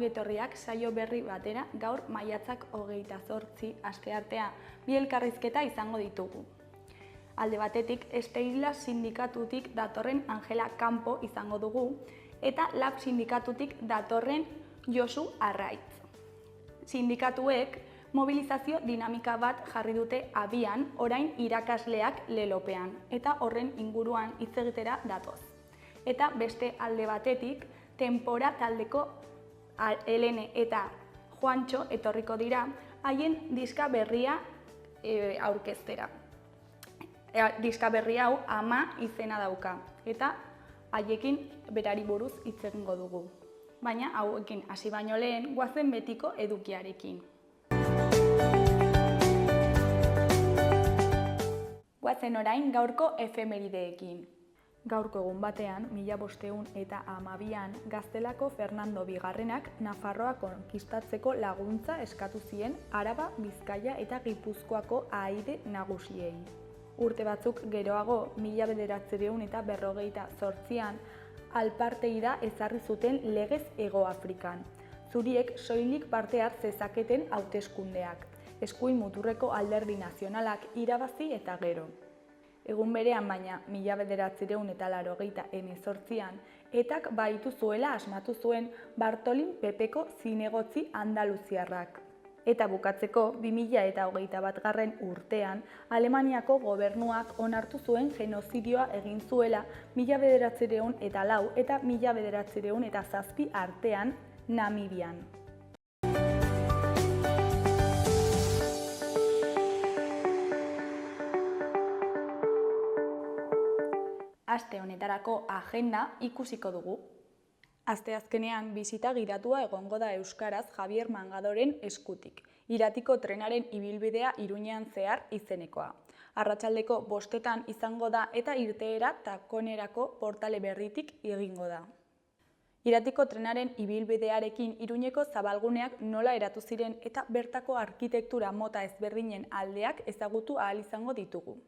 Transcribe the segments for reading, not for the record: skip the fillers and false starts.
ongetorriak saio berri batera gaur maiatzak 28 asteartea bi elkarrizketa izango ditugu. Alde batetik, Steilas sindikatutik datorren Angela Campo izango dugu eta Lab sindikatutik datorren Josu Arraitz. Sindikatuek mobilizazio dinamika bat jarri dute abian orain irakasleak lelopean eta horren inguruan hitz egitera datoz. Eta beste alde batetik, Tempora taldeko Helene eta Juantxo etorriko dira haien diska berria aurkeztera. Diska berri hau Ama izena dauka eta haiekin berari buruz hitz egingo dugu. Baina hauekin hasi baino lehen goazen betiko edukiarekin. Goazen orain gaurko efemerideekin. Gaurko egun batean, 1512an, Gaztelako Fernando Bigarrenak Nafarroa konkistatzeko laguntza eskatu zien Araba, Bizkaia eta Gipuzkoako ahaide nagusiei. Urte batzuk geroago, 1948an, Alparteida ezarri zuten legez Hego Afrikan. Zuriek soilik parte hart zezaketen hauteskundeak, eskuin muturreko alderdi nazionalak irabazi eta gero. Egun berean baina, 1988an, etak baitu zuela asmatu zuen Bartolin Pepeko zinegotzi andaluziarrak. Eta bukatzeko, 2021 urtean, Alemaniako gobernuak onartu zuen genozidioa egin zuela 1904 eta 1907 artean Namibian. Aste honetarako agenda ikusiko dugu. Asteazkenean bisita gidatua egongo da euskaraz Javier Mangadoren eskutik. Iratiko trenaren ibilbidea Iruñean zehar izenekoa. Arratsaldeko 5etan izango da eta irteera Takonerako portale berritik egingo da. Iratiko trenaren ibilbidearekin Iruñeko zabalguneak nola eratu ziren eta bertako arkitektura mota ezberdinen aldeak ezagutu ahal izango ditugu.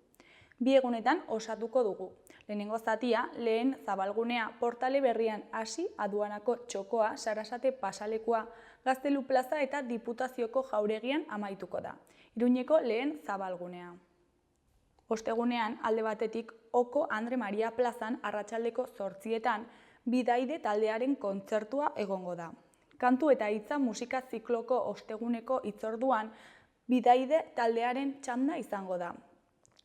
Bi egunetan osatuko dugu. Lehenengo zatia, lehen zabalgunea portale berrian hasi, aduanako txokoa, Sarasate pasalekua, Gaztelu plaza eta Diputazioko jauregian amaituko da. Iruñeko lehen zabalgunea. Ostegunean, alde batetik, Oko Andre Maria plazan arratsaldeko 8etan Bidaide taldearen kontzertua egongo da. Kantu eta hitza musika zikloko osteguneko hitzorduan Bidaide taldearen txanda izango da.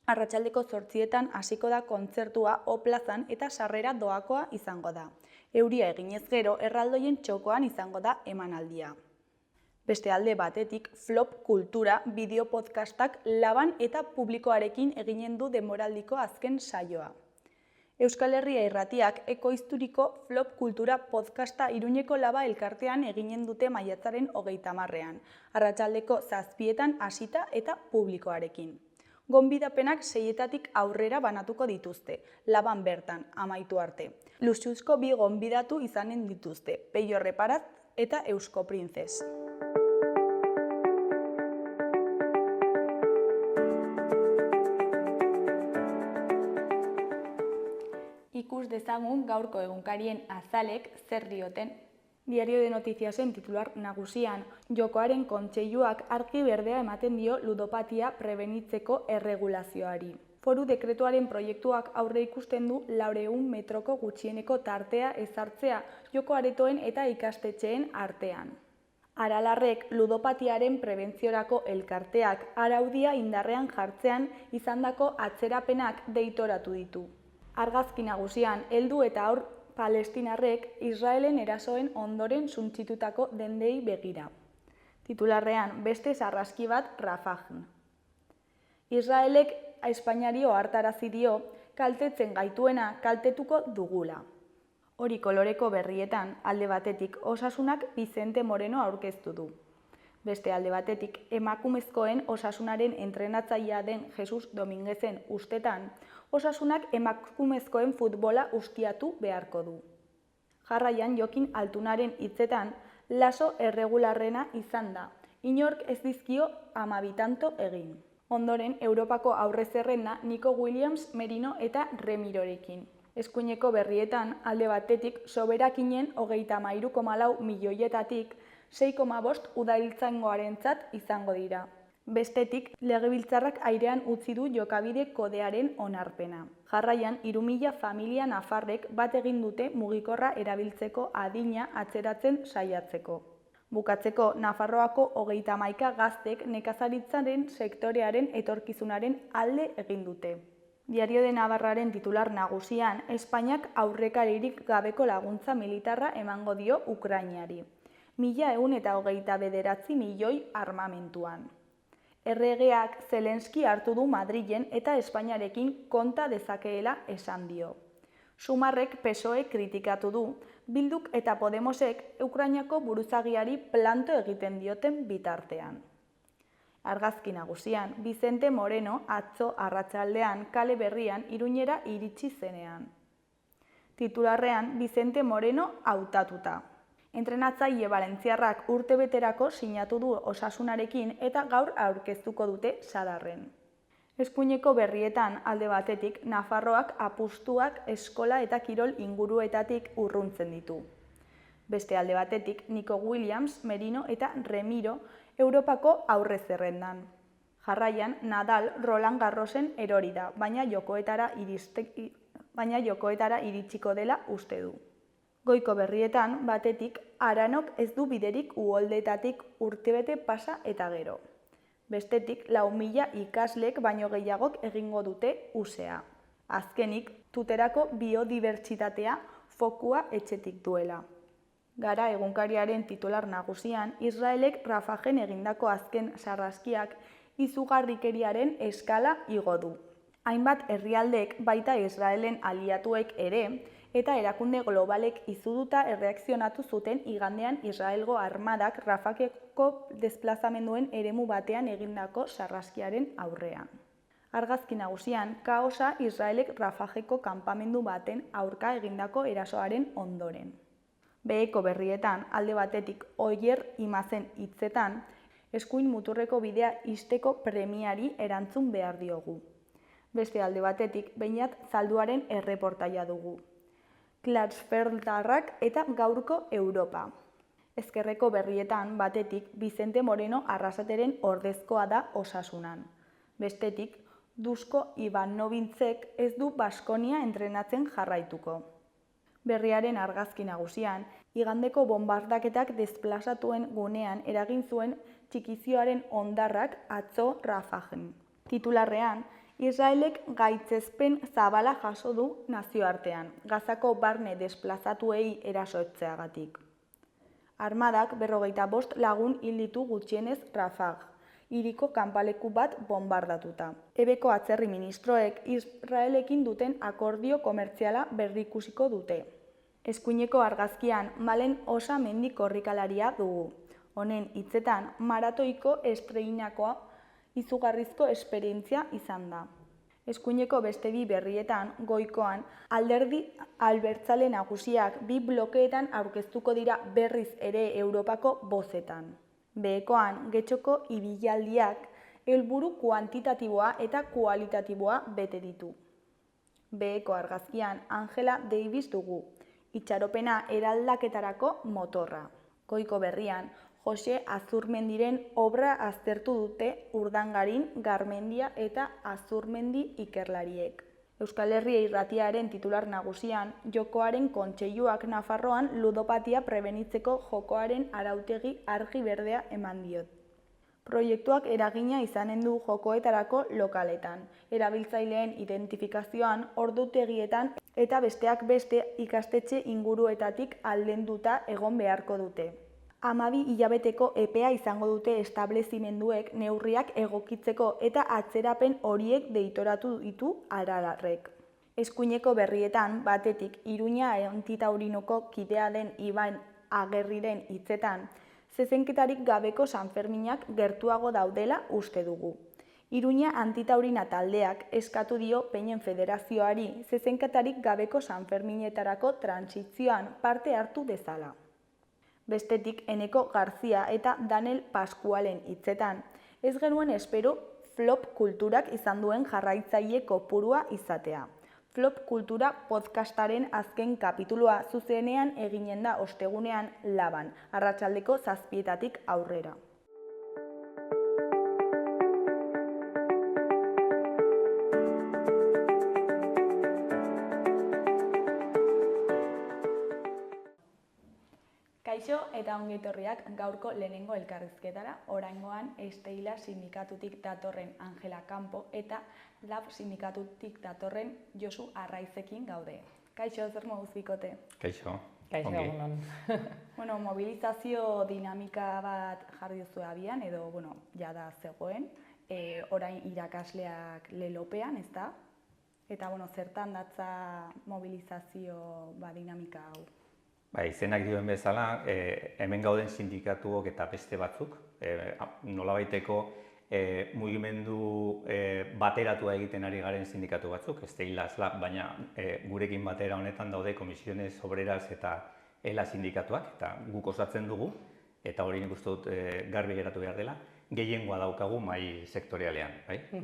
Arratsaldeko 8etan hasiko da kontzertua O plazan eta sarrera doakoa izango da. Euria eginez gero erraldoien txokoan izango da emanaldia. Beste alde batetik, Flop Kultura bideo podcastak Laban eta publikoarekin eginen du denboraldiko azken saioa. Euskal Herria Irratiak ekoizturiko Flop Kultura podcasta Iruñeko Laba elkartean eginen dute maiatzaren 30ean, arratsaldeko 7etan hasita eta publikoarekin. Gonbidapenak 6etatik aurrera banatuko dituzte, Laban bertan, amaitu arte. Luxuzko bi gonbidatu izanen dituzte, Peio Reparaz eta Eusko Printzes. Ikus dezagun gaurko egunkarien azalek zer dioten. Diario de Noticiasen titular nagusian, Jokoaren Kontseiluak argi berdea ematen dio ludopatia prebenitzeko erregulazioari. Foru dekretuaren proiektuak aurre ikusten du 400 metroko gutxieneko tartea ezartzea joko aretoen eta ikastetxeen artean. Aralarrek ludopatiaren prebentziorako elkarteak araudia indarrean jartzean izandako atzerapenak deitoratu ditu. Argazki nagusian, heldu eta haur palestinarrek Israelen erasoen ondoren suntsitutako dendei begira. Titularrean, beste sarraski bat Rafahin. Israelek Espainiari ohartarazi dio kaltetzen gaituena kaltetuko dugula. Hori koloreko berrietan, alde batetik Osasunak Vicente Moreno aurkeztu du. Beste alde batetik, emakumezkoen Osasunaren entrenatzailea den Jesus Dominguezen ustetan, Osasunak emakumezkoen futbola ustiatu beharko du. Jarraian Jokin Altunaren hitzetan, laso erregularrena izan da, inork ez dizkio 12 tanto egin. Ondoren, Europako aurrezerrenda Nico Williams, Merino eta Remirorekin. Eskuineko berrietan alde batetik soberakinen 33,4 milioietatik 6,5 udaltzaingoarentzat izango dira. Bestetik, legebiltzarrak airean utzi du jokabide kodearen onarpena. Jarraian, 3.000 familia nafarrek bat egin dute mugikorra erabiltzeko adina atzeratzen saiatzeko. Bukatzeko, Nafarroako 31 gaztek nekazaritzaren sektorearen etorkizunaren alde egin dute. Diario de Navarraren titular nagusian, Espainiak aurrekaririk gabeko laguntza militarra emango dio Ukrainari. 1.129 milioi armamentuan. Erregeak Zelenski hartu du Madrilen eta Espainiarekin konta dezakeela esan dio. Sumarrek PSOE kritikatu du, Bilduk eta Podemosek Ukrainako buruzagiari planto egiten dioten bitartean. Argazki nagusian, Vicente Moreno atzo arratsaldean kale berrian Iruñera iritsi zenean. Titularrean, Vicente Moreno hautatuta. Entrenatzaile valentziarrak urtebeterako sinatu du Osasunarekin eta gaur aurkeztuko dute Sadarren. Eskuineko berrietan alde batetik Nafarroak apustuak eskola eta kirol inguruetatik urruntzen ditu. Beste alde batetik Nico Williams, Merino eta Remiro Europako aurre zerrendan. Jarraian Nadal Roland Garrosen erori da, baina jokoetara iritsiko dela uste du. Goiko berrietan batetik Aranok ez du biderik Uholdetatik urtebete pasa eta gero. Bestetik 4.000 ikaslek baino gehiagok egingo dute usea. Azkenik, Tuterako biodibertsitatea fokua etxetik duela. Gara egunkariaren titular nagusian, Israelek Rafahen egindako azken sarraskiak izugarrikeriaren eskala igo du. Hainbat herrialdek baita Israelen aliatuek ere, eta erakunde globalek izuduta erreakzionatu zuten igandean Israelgo armadak Rafaheko desplazamenduen eremu batean egindako sarraskiaren aurrean. Argazki nagusian, kaosa Israelek Rafaheko kanpamendu baten aurka egindako erasoaren ondoren. Beheko berrietan, alde batetik Oier Imazen hitzetan, eskuin muturreko bidea ixteko premiari erantzun behar diogu. Beste alde batetik, Beñat Zalduaren erreportaia dugu. Klarsfeldarrak eta gaurko Europa. Ezkerreko berrietan batetik Vicente Moreno Arrasateren ordezkoa da Osasunan. Bestetik, Dusko Ivanovitzek ez du Baskonia entrenatzen jarraituko. Berriaren argazki nagusian, igandeko bombardaketak desplazatuen gunean eragin zuen txikizioaren hondarrak atzo Rafahen. Titularrean, Israelek gaitzespen zabala jaso du nazioartean, Gazako barne desplazatuei erasotzeagatik. Armadak 45 lagun hil ditu gutxienez Rafah, hiriko kanpaleku bat bombardatuta. Ebeko atzerri ministroek Israelekin duten akordio komertziala berrikusiko dute. Eskuineko argazkian Malen Osamendi korrikalaria dugu. Honen hitzetan maratoiko estreinakoa izugarrizko esperientzia izan da. Eskuineko beste bi berrietan, goikoan, alderdi albertzale nagusiak 2 blokeetan aurkeztuko dira berriz ere Europako bozetan. Behekoan, Getxoko ibilaldiak helburu kuantitatiboa eta kualitatiboa bete ditu. Beheko argazkian, Angela Davis dugu, itxaropena eraldaketarako motorra. Goiko berrian, Jose Azurmendiren obra aztertu dute Urdangarin, Garmendia eta Azurmendi ikerlariek. Euskal Herria Irratiaren titular nagusian, Jokoaren Kontseiluak Nafarroan ludopatia prebenitzeko jokoaren arautegi argi berdea eman diot. Proiektuak eragina izanen du jokoetarako lokaletan, erabiltzaileen identifikazioan, ordutegietan eta besteak beste ikastetxe inguruetatik aldenduta egon beharko dute. 12 hilabeteko epea izango dute establezimenduek neurriak egokitzeko eta atzerapen horiek deitoratu ditu Aralarrek. Eskuineko berrietan batetik Iruña Antitaurinoko kidea den Iban Agerriren hitzetan, zezenketarik gabeko Sanferminak gertuago daudela uste dugu. Iruña Antitaurina taldeak eskatu dio Peinen Federazioari zezenketarik gabeko Sanferminetarako trantsizioan parte hartu dezala. Bestetik Eneko Garzia eta Daniel Pascualen hitzetan, ez genuen espero flop kulturak izan duen jarraitzaile kopurua izatea. Flop Kultura podcastaren azken kapitulua zuzenean eginen da ostegunean Laban, arratsaldeko 7:00 aurrera. Kaixo eta ongi etorriak gaurko lehenengo elkarrizketara, oraingoan Esteila sindikatutik datorren Angela Campo eta Lab sindikatutik datorren Josu Arraizekin gaude. Kaixo, zer moduz bikote? Kaixo. Kaixo, egunon. Mobilizazio dinamika bat jarri duzu abian, edo, jada zegoen, orain irakasleak lelopean, ezta? Eta, zertan datza mobilizazio dinamika hau? Izenak dioen bezala, hemen gauden sindikatuok eta beste batzuk, nolabaiteko mugimendu bateratua egiten ari garen sindikatu batzuk, Esteila, Lab, baina gurekin batera honetan daude Comisiones Obreras eta ELA sindikatuak, eta guk osatzen dugu, eta hori nik uste dut garbi geratu behar dela, gehiengoa daukagu mai sektorialean.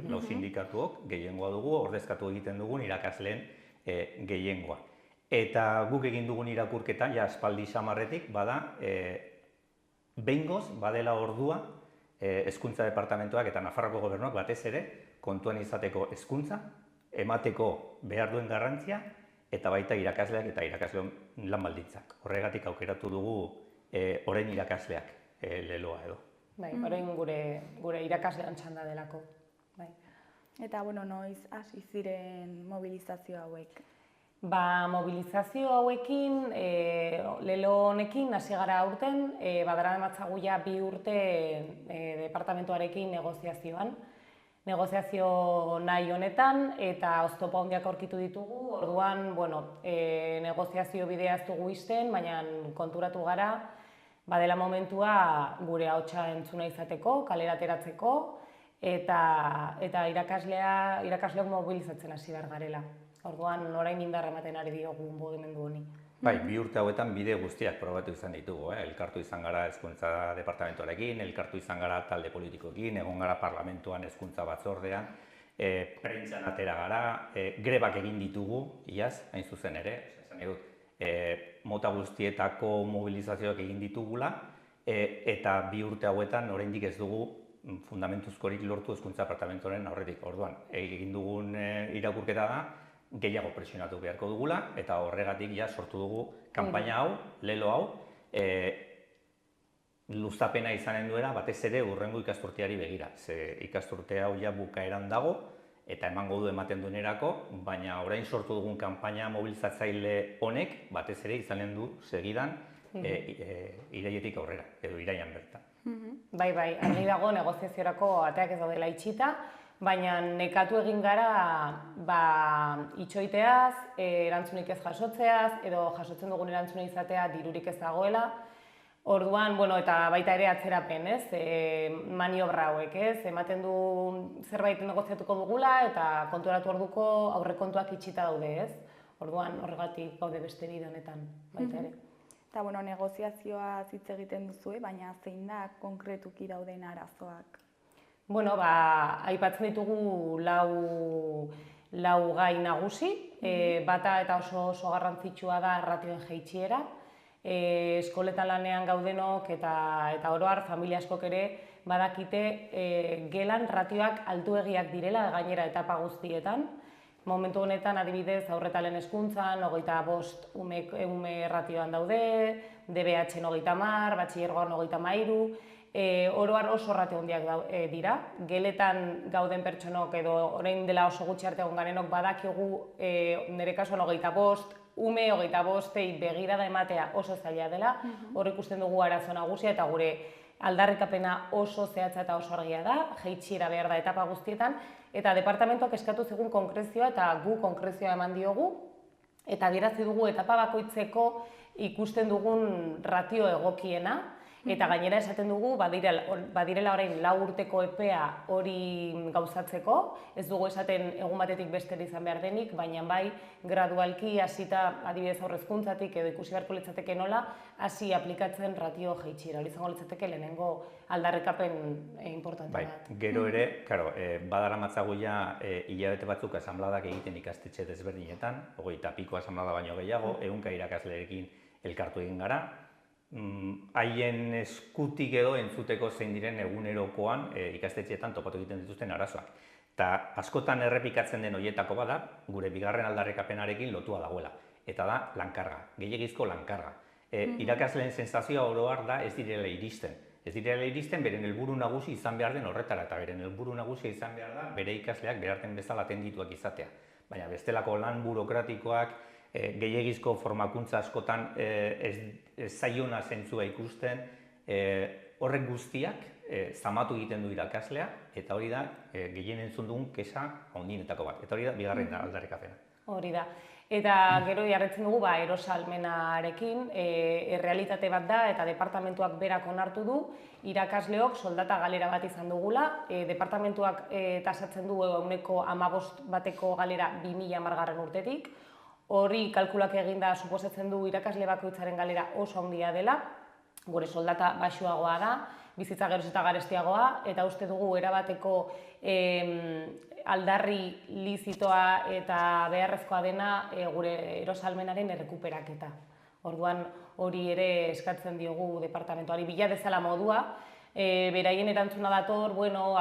Lau sindikatuok gehiengoa dugu, ordezkatu egiten dugun irakasleen gehiengoa. Eta guk egin dugun irakurketan, aspaldi samarretik, bada, behingoz, badela ordua, hezkuntza departamentuak eta Nafarroako gobernuak batez ere, kontuan izateko hezkuntza, emateko behar duen garrantzia, eta baita irakasleak eta irakasleon lan baldintzak. Horregatik aukeratu dugu orain irakasleak leloa edo. Orain gure irakaslean txanda delako. Eta, noiz hasi ziren mobilizazio hauek? Mobilizazio hauekin, lelo honekin hasi gara aurten, badara ematzagu 2 urte departamentuarekin negoziazioan. Negoziazio nahi honetan eta oztopo handiak aurkitu ditugu, orduan, negoziazio bidea ez dugu isten, baina konturatu gara, badela momentua gure ahotsa entzuna izateko, kalera ateratzeko, eta irakasleok mobilizatzen hasi behar garela. Orduan, orain indarra ematen ari diogu mugimendu honi. 2 urte hauetan bide guztiak probatu izan ditugu. Elkartu izan gara hezkuntza departamentuarekin, elkartu izan gara talde politikoekin, egon gara parlamentuan hezkuntza batzordean, prentsan atera gara, grebak egin ditugu, iaz, hain zuzen ere, mota guztietako mobilizazioak egin ditugula, eta 2 urte hauetan oraindik ez dugu fundamentuzkorik lortu hezkuntza departamentuaren aurretik. Orduan, egin dugun irakurketa da, gehiago presionatu beharko dugula, eta horregatik sortu dugu kanpaina hau, lelo hau, luzapena izanen duela, batez ere hurrengo ikasturteari begira. Ikasturte hau bukaeran dago, eta emango du ematen duenerako, baina orain sortu dugun kanpaina mobilizatzaile honek, batez ere izanen du segidan irailetik aurrera, edo iraian bertan. Bai, argi dago negoziaziorako ateak ez daudela itxita, baina nekatu egin gara itxoiteaz, erantzunik ez jasotzeaz, edo jasotzen dugun erantzuna izatea dirurik ez dagoela. Orduan, eta baita ere atzerapen, maniobra hauek, ematen du zerbait negoziatuko dugula eta konturatu orduko aurrekontuak itxita daude, Orduan, horregatik gaude beste bide honetan, baita ere. Eta, negoziazioa hitz egiten duzue, baina zein da konkretuki dauden arazoak? Aipatzen ditugu lau gai nagusi, bata eta oso garrantzitsua da ratioen jaitsiera. Eskoletan lanean gaudenok eta oro har familia askok ere badakite gelan ratioak altuegiak direla gainera etapa guztietan. Momentu honetan adibidez haurretalen hezkuntzan 25 ume ratioan daude, DBH-en 30, batxilergoan 33, oro har oso ratio handiak dira. Geletan gauden pertsonok edo orain dela oso gutxi arte egon garenok badakigu nire kasuan 25 ume 25ei begirada ematea oso zaila dela. Hor ikusten dugu arazo nagusia eta gure aldarrikapena oso zehatza eta oso argia da, jaitsiera behar da etapa guztietan, eta departamentuak eskatu zigun konkrezioa eta gu konkrezioa eman diogu, eta adierazi dugu etapa bakoitzeko ikusten dugun ratio egokiena, Eta gainera esaten dugu, badirela orain 4 urteko epea hori gauzatzeko, ez dugu esaten egun batetik bestera izan behar denik, baina bai, gradualki hasita adibidez aurrezkuntzatik edo ikusi beharko litzateke nola, hasi aplikatzen ratio jaitsiera. Hori izango litzateke lehenengo aldarrikapen importante bat. Gero ere, badaramatzagu ja hilabete batzuk asanbladak egiten ikastetxe desberdinetan, 20 piko asanblada baino gehiago, 100 irakasleekin elkartu egin gara, haien eskutik edo entzuteko zein diren egunerokoan ikastetxeetan topatu egiten dituzten arazoak. Eta askotan errepikatzen den horietako bada, gure bigarren aldarrikapenarekin lotua dagoela. Eta da lankarga, gehiegizko lankarga. Irakasleen sensazioa oro har da ez direla iristen. Ez direla iristen beren helburu nagusi izan behar den horretara, eta beren helburu nagusia izan behar da bere ikasleak beharten bezala atendituak izatea. Baina bestelako lan burokratikoak, gehiegizko formakuntza askotan ez zaiona zentzua ikusten, horrek guztiak zamatu egiten du irakaslea, eta hori da gehien entzun dugun kexa handienetako bat. Eta hori da bigarren aldarrikapena. Hori da. Eta gero jarretzen dugu erosalmenarekin, errealitate bat da eta departamentuak berak onartu du, irakasleok soldata galera bat izan dugula, departamentuak tasatzen du ehuneko 15 bateko galera 2010 urtetik, hori kalkulak eginda suposatzen du irakasle bakoitzaren galera oso handia dela, gure soldata baxuagoa da, bizitza geroz eta garestiagoa, eta uste dugu erabateko aldarri lizitoa eta beharrezkoa dena gure erosalmenaren errekuperaketa. Orduan hori ere eskatzen diogu departamentuari bila dezala modua, beraien erantzuna dator,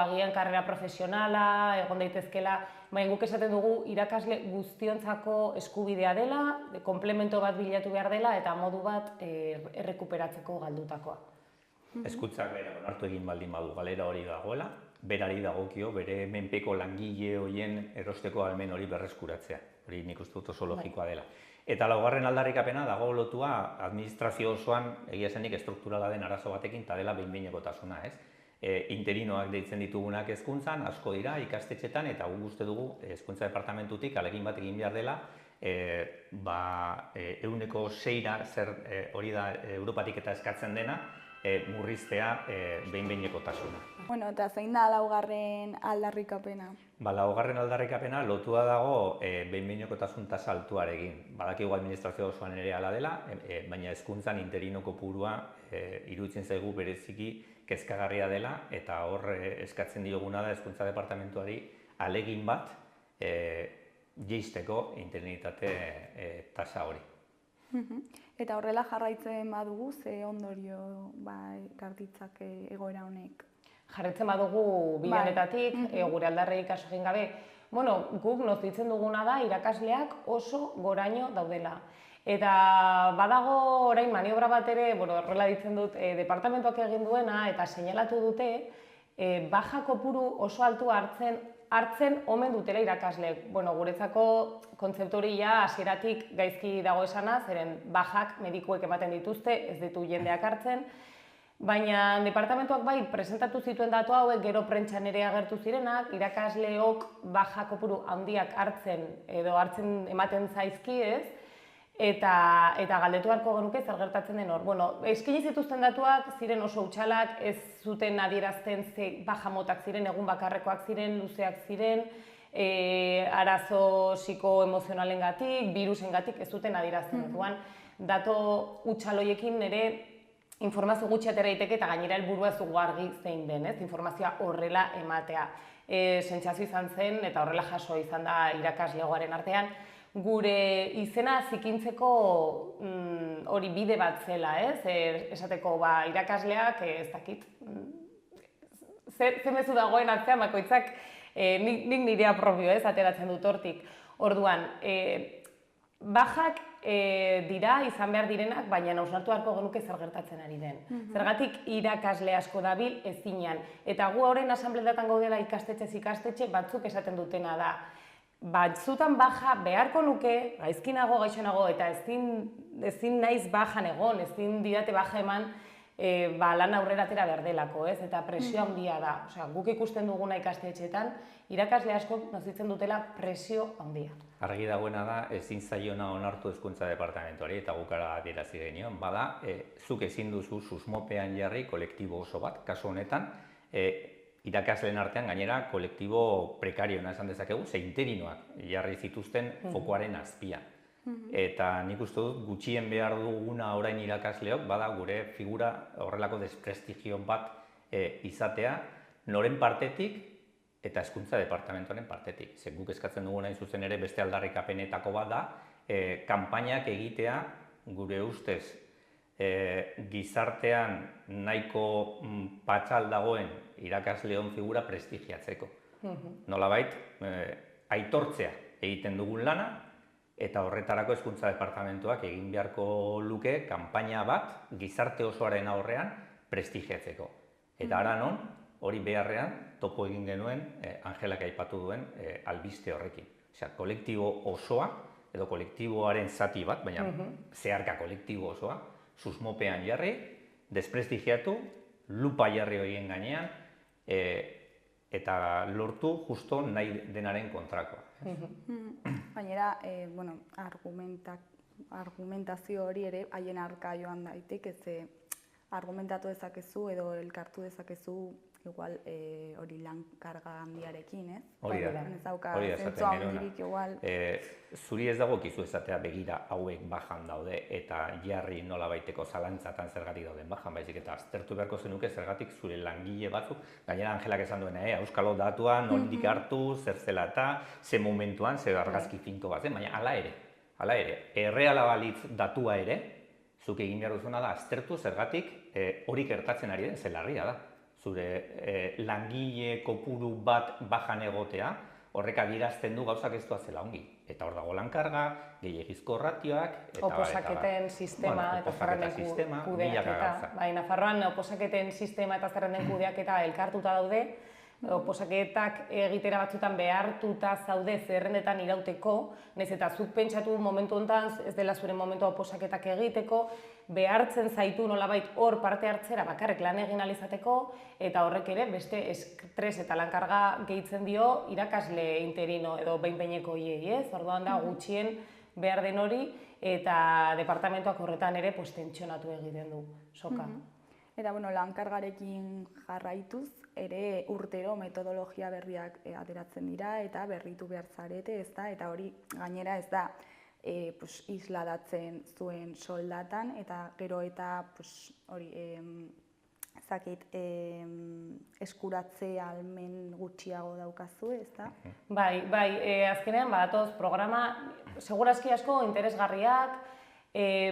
agian karrera profesionala, egon daitezkela, baina guk esaten dugu irakasle guztiontzako eskubidea dela, komplemento bat bilatu behar dela eta modu bat errekuperatzeko galdutakoa. Eskutzak onartu egin baldin badu galera hori dagoela, berari dagokio, bere menpeko langile horien erosteko ahalmen hori berreskuratzea. Hori nik uste dut oso logikoa dela. Eta laugarren aldarrikapena dago lotua administrazio osoan egia esanik estrukturala den arazo batekin eta dela behin-behinekotasuna, ez? Interinoak deitzen ditugunak hezkuntzan, asko dira ikastetxetan, eta guk uste dugu hezkuntza departamentutik ahalegin bat egin behar dela, 6%, zer hori da Europatik eta eskatzen dena, murriztea behin-behinekotasuna. Eta zein da laugarren aldarrikapena? Laugarren aldarrikapena lotua dago behin-behinekotasun tasa altuarekin. Badakigu administrazio osoan ere hala dela, baina hezkuntzan interino kopurua iruditzen zaigu bereziki kezkagarria dela, eta hor eskatzen dioguna da hezkuntza departamentuari ahalegin bat jeisteko interinitate tasa hori. Eta horrela jarraitzen badugu, ze ondorio kartitzak egoera honek? Jarraitzen badugu bilanetatik, gure aldarrei kaso egin gabe, guk nozitzen duguna da irakasleak oso goraino daudela. Eta badago orain maniobra bat ere, horrela ditzen dut, departamentuak egin duena eta seinalatu dute, baja kopuru oso altu hartzen omen dutela irakasleek. Guretzako kontzeptu hori hasieratik gaizki dago esana, zeren bajak medikuek ematen dituzte, ez ditu jendeak hartzen, baina departamentuak bai presentatu zituen datu hauek gero prentsan ere agertu zirenak, irakasleok baja kopuru handiak hartzen edo hartzen ematen zaizkiez, eta galdetu beharko genuke zer gertatzen den hor. Eskaini zituzten datuak ziren oso hutsalak, ez zuten adierazten ze baja motak ziren, egun bakarrekoak ziren, luzeak ziren, arazo psikoemozionalengatik, virusengatik ez zuten adierazten datuan. Dato hutsaloiekin ere informazio gutxi atera daiteke eta gainera helburua ez dugu argi zein den, informazioa horrela ematea. Sentsazio izan zen eta horrela jaso izan da irakaslegoaren artean. Gure izena zikintzeko hori bide bat zela, esateko irakasleak, ez dakit, ze mezu dagoen atzean bakoitzak nik nirea propio ateratzen dut hortik. Orduan, bajak dira izan behar direnak, baina hausnartu beharko genuke zer gertatzen ari den. Zergatik irakasle asko dabil ezinean. Eta gu horren asanbleatan gaudela ikastetxez ikastetxe batzuk esaten dutena da. Batzutan baja beharko nuke, gaizkinago, gaixonago, eta ezin naiz bajan egon, ezin didate baja eman lan aurrera atera behar delako, ez? Eta presio handia da. Osea, guk ikusten duguna ikastetxeetan, irakasle askok nozitzen dutela presio handia. Argi dagoena da, ezin zaiona onartu hezkuntza departamentuari, eta guk adierazi genion, bada, zuk ezin duzu susmopean jarri kolektibo oso bat, kasu honetan, irakasleen artean gainera kolektibo prekarioena esan dezakegu, ze interinoak jarri zituzten fokoaren azpian. Eta nik uste dut gutxien behar duguna orain irakasleok, bada gure figura horrelako desprestigio bat izatea, noren partetik eta hezkuntza departamentuaren partetik. Ze guk eskatzen duguna hain zuzen ere beste aldarrikapenetako bat da, kanpainak egitea gure ustez gizartean nahiko patxal dagoen irakasleon figura prestigiatzeko. Nolabait, aitortzea egiten dugun lana, eta horretarako hezkuntza departamentuak egin beharko luke kanpaina bat gizarte osoaren aurrean prestigiatzeko. Eta ara non, hori beharrean topo egin genuen Angelak aipatu duen albiste horrekin. Osea, kolektibo osoa, edo kolektiboaren zati bat, baina zeharka kolektibo osoa, susmopean jarri, desprestigiatu, lupa jarri horien gainean, eta lortu justo nahi denaren kontrakoa. Gainera, argumentazio hori ere haien arka joan daitek, ez argumentatu dezakezu edo elkartu dezakezu igual hori lan karga handiarekin, ez? Hori da, esaten genuena. Zuri ez dago kizu esatea begira hauek bajan daude eta jarri nola baiteko zalantzatan zergatik dauden bajan, baizik eta aztertu beharko zenuke zergatik zure langile batzuk, gainera Angelak esan duena, euskalo datua, nondik hartu, zer zela eta, ze momentuan, zer argazki finko bat, baina hala ere, erreala balitz datua ere, zuk egin behar duzuna da, aztertu zergatik hori gertatzen ari den, zelarria da. Zure langile kopuru bat bajan egotea, horrek adierazten du gauzak ez doazela ongi. Eta hor dago lankarga, gehiagizko ratioak, eta oposaketen sistema eta zerrenden kudeaketa. Nafarroan oposaketen sistema eta zerrenden kudeaketa elkartuta daude, oposaketak egitera batzutan behartuta zaude zerrendetan irauteko, nahiz eta zuk pentsatu momentu honetan ez dela zure momentu oposaketak egiteko, behartzen zaitu nolabait hor parte hartzera bakarrik lan egin alizateko, eta horrek ere beste estres eta lankarga gehitzen dio irakasle interino edo behin-behineko hiei, ez? Orduan da gutxien behar den hori eta departamentuak horretan ere tentsionatu egiten du soka. Eta lankargarekin jarraituz, ere urtero metodologia berriak ateratzen dira eta berritu behar zarete, ez da, eta hori gainera ez da isladatzen zuen soldatan, eta gero eta hori eskuratze almen gutxiago daukazu, ez da? Bai, azkenean badatoz programa segurazki asko interesgarriak,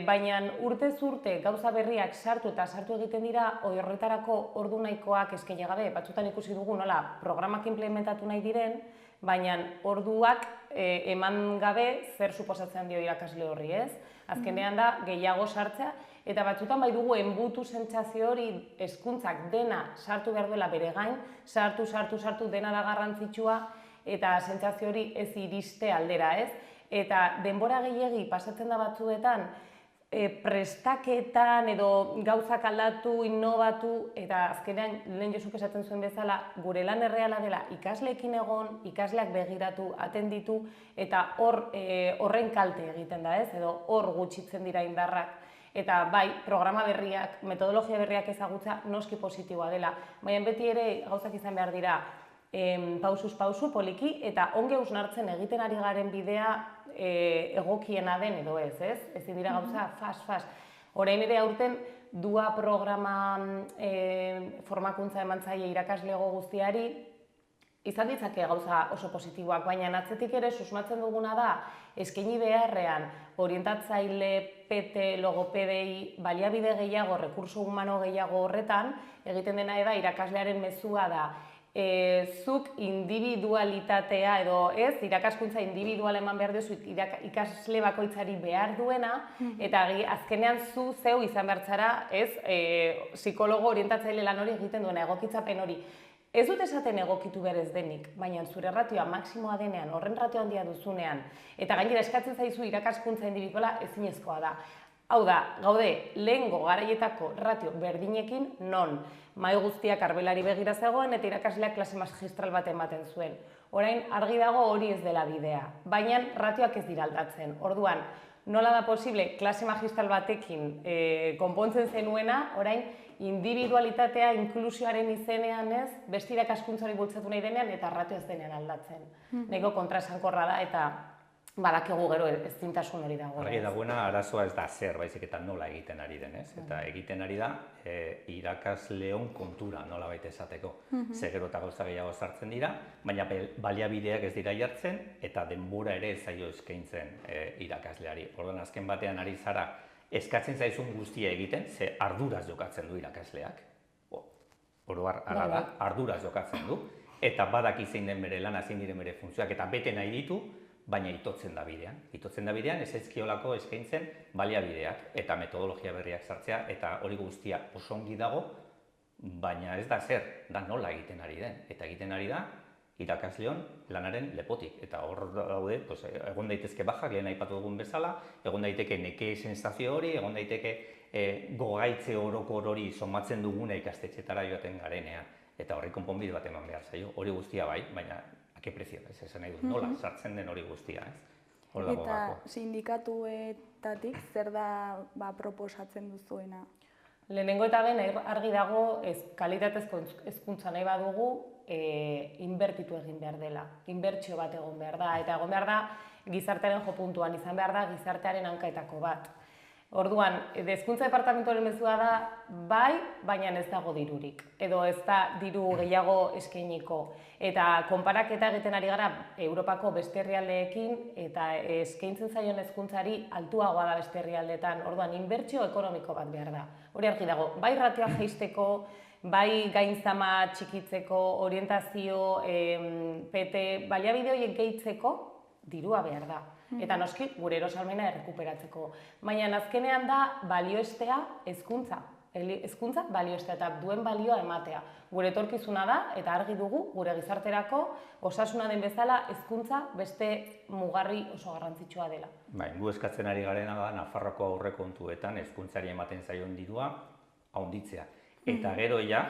baina urtez urte gauza berriak sartu eta sartu egiten dira, horretarako ordu nahikoak eskaini gabe, batzutan ikusi dugu nola programak implementatu nahi diren, baina orduak eman gabe zer suposatzen dio irakasle horri, ez? Azkenean da gehiago sartzea, eta batzutan bai dugu enbutu sentsazio hori hezkuntzak dena sartu behar duela bere gain, sartu dena da garrantzitsua, eta sentsazio hori ez iriste aldera, ez? Eta denbora gehiegi pasatzen da batzuetan prestaketan edo gauzak aldatu, innobatu, eta azkenean lehen Josuk esaten zuen bezala gure lan erreala dela ikasleekin egon, ikasleak begiratu, atenditu, eta horren kalte egiten da, ez? Edo hor gutxitzen dira indarrak. Eta bai, programa berriak, metodologia berriak ezagutza noski positiboa dela, baina beti ere gauzak izan behar dira pausuz pausu, poliki, eta onge hausnartzen egiten ari garen bidea egokiena den edo ez, ez? Ezin dira gauza fas. Orain ere aurten DUA programa formakuntza emantzaile irakaslego guztiari izan ditzake gauza oso positiboak, baina atzetik ere susmatzen duguna da eskaini beharrean orientatzaile, PT, logopedei, baliabide gehiago, rekurso humano gehiago horretan, egiten dena da irakaslearen mezua da zuk individualitatea edo ez, irakaskuntza individual eman behar duzu ikasle bakoitzari behar duena, eta azkenean zu zeu izan behar zara, ez, psikologo orientatzaile lan hori egiten duena, egokitzapen hori. Ez dut esaten egokitu berez denik, baina zure ratioa maksimoa denean, horren ratio handia duzunean, eta gainera eskatzen zaizu irakaskuntza individuala ezinezkoa da. Hau da, gaude, lehengo garaietako ratio berdinekin non mahai guztiak arbelari begira zegoen eta irakasleak klase magistral bat ematen zuen. Orain argi dago hori ez dela bidea, baina ratioak ez dira aldatzen. Orduan, nola da posible klase magistral batekin konpontzen zenuena, orain individualitatea, inklusioaren izenean ez, beste irakaskuntzari bultzatu nahi denean eta ratio ez denean aldatzen. Nahiko kontraesankorra da eta badakigu gero ezintasun hori dago. Argi dagoena arazoa ez da zer, baizik eta nola egiten ari den, ez? Eta egiten ari da irakasleon kontura nola baita esateko. Ze gero eta gauza gehiago sartzen dira, baina baliabideak ez dira jartzen eta denbora ere ez zaio eskaintzen irakasleari. Orduan azken batean ari zara eskatzen zaizun guztia egiten, ze arduraz jokatzen du irakasleak. Oro har, hala da, arduraz jokatzen du. Eta badaki zein den bere lana, zein diren bere funtzioak, eta bete nahi ditu, baina itotzen da bidean. Itotzen da bidean ez ezkiolako eskaintzen baliabideak eta metodologia berriak sartzea, eta hori guztia oso ongi dago, baina ez da zer, da nola egiten ari den. Eta egiten ari da irakasleon lanaren lepotik. Eta hor daude, egon daitezke bajak, lehen aipatu dugun bezala, egon daiteke neke sensazio hori, egon daiteke gogaitze orokor hori somatzen duguna ikastetxetara joaten garenean. Eta horri konponbide bat eman behar zaio, hori guztia bai, baina ke prezio, ez esan nahi dut, nola sartzen den hori guztia, ez? Eta sindikatuetatik zer da proposatzen duzuena? Lehenengo eta ben argi dago kalitatezko hezkuntza nahi badugu inbertitu egin behar dela, inbertsio bat egon behar da, eta egon behar da gizartearen jo puntuan, izan behar da gizartearen hankaetako bat. Orduan, hezkuntza departamentuaren mezua da bai, baina ez dago dirurik, edo ez da diru gehiago eskainiko. Eta konparaketa egiten ari gara Europako beste herrialdeekin eta eskaintzen zaion hezkuntzari altuagoa da beste herrialdeetan. Orduan, inbertsio ekonomiko bat behar da. Hori argi dago, bai ratioa jaisteko, bai gainzama txikitzeko, orientazio, PT, baliabide horiek gehitzeko, dirua behar da. Eta noski, gure erosalmena errekuperatzeko. Baina azkenean da balioestea hezkuntza. Hezkuntza balioestea eta duen balioa ematea. Gure etorkizuna da, eta argi dugu, gure gizarterako osasuna den bezala hezkuntza beste mugarri oso garrantzitsua dela. Gu eskatzen ari garena da Nafarroako aurrekontuetan hezkuntzari ematen zaion dirua handitzea. Eta gero ja,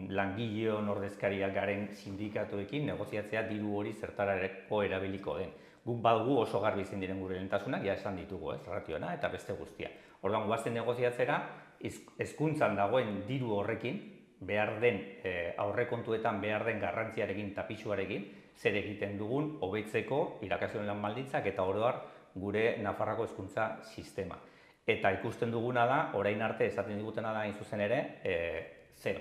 langileon ordezkariak garen sindikatuekin negoziatzea diru hori zertarako erabiliko den. Guk badugu oso garbi zein diren gure lehentasunak, ja esan ditugu, ratioena eta beste guztia. Orduan, guazten negoziatzera, hezkuntzan dagoen diru horrekin, behar den aurrekontuetan behar den garrantziarekin eta pisuarekin, zer egiten dugun hobetzeko irakasleen lan baldintzak eta oro har gure Nafarroako hezkuntza sistema. Eta ikusten duguna da, orain arte esaten digutena da hain zuzen ere, 0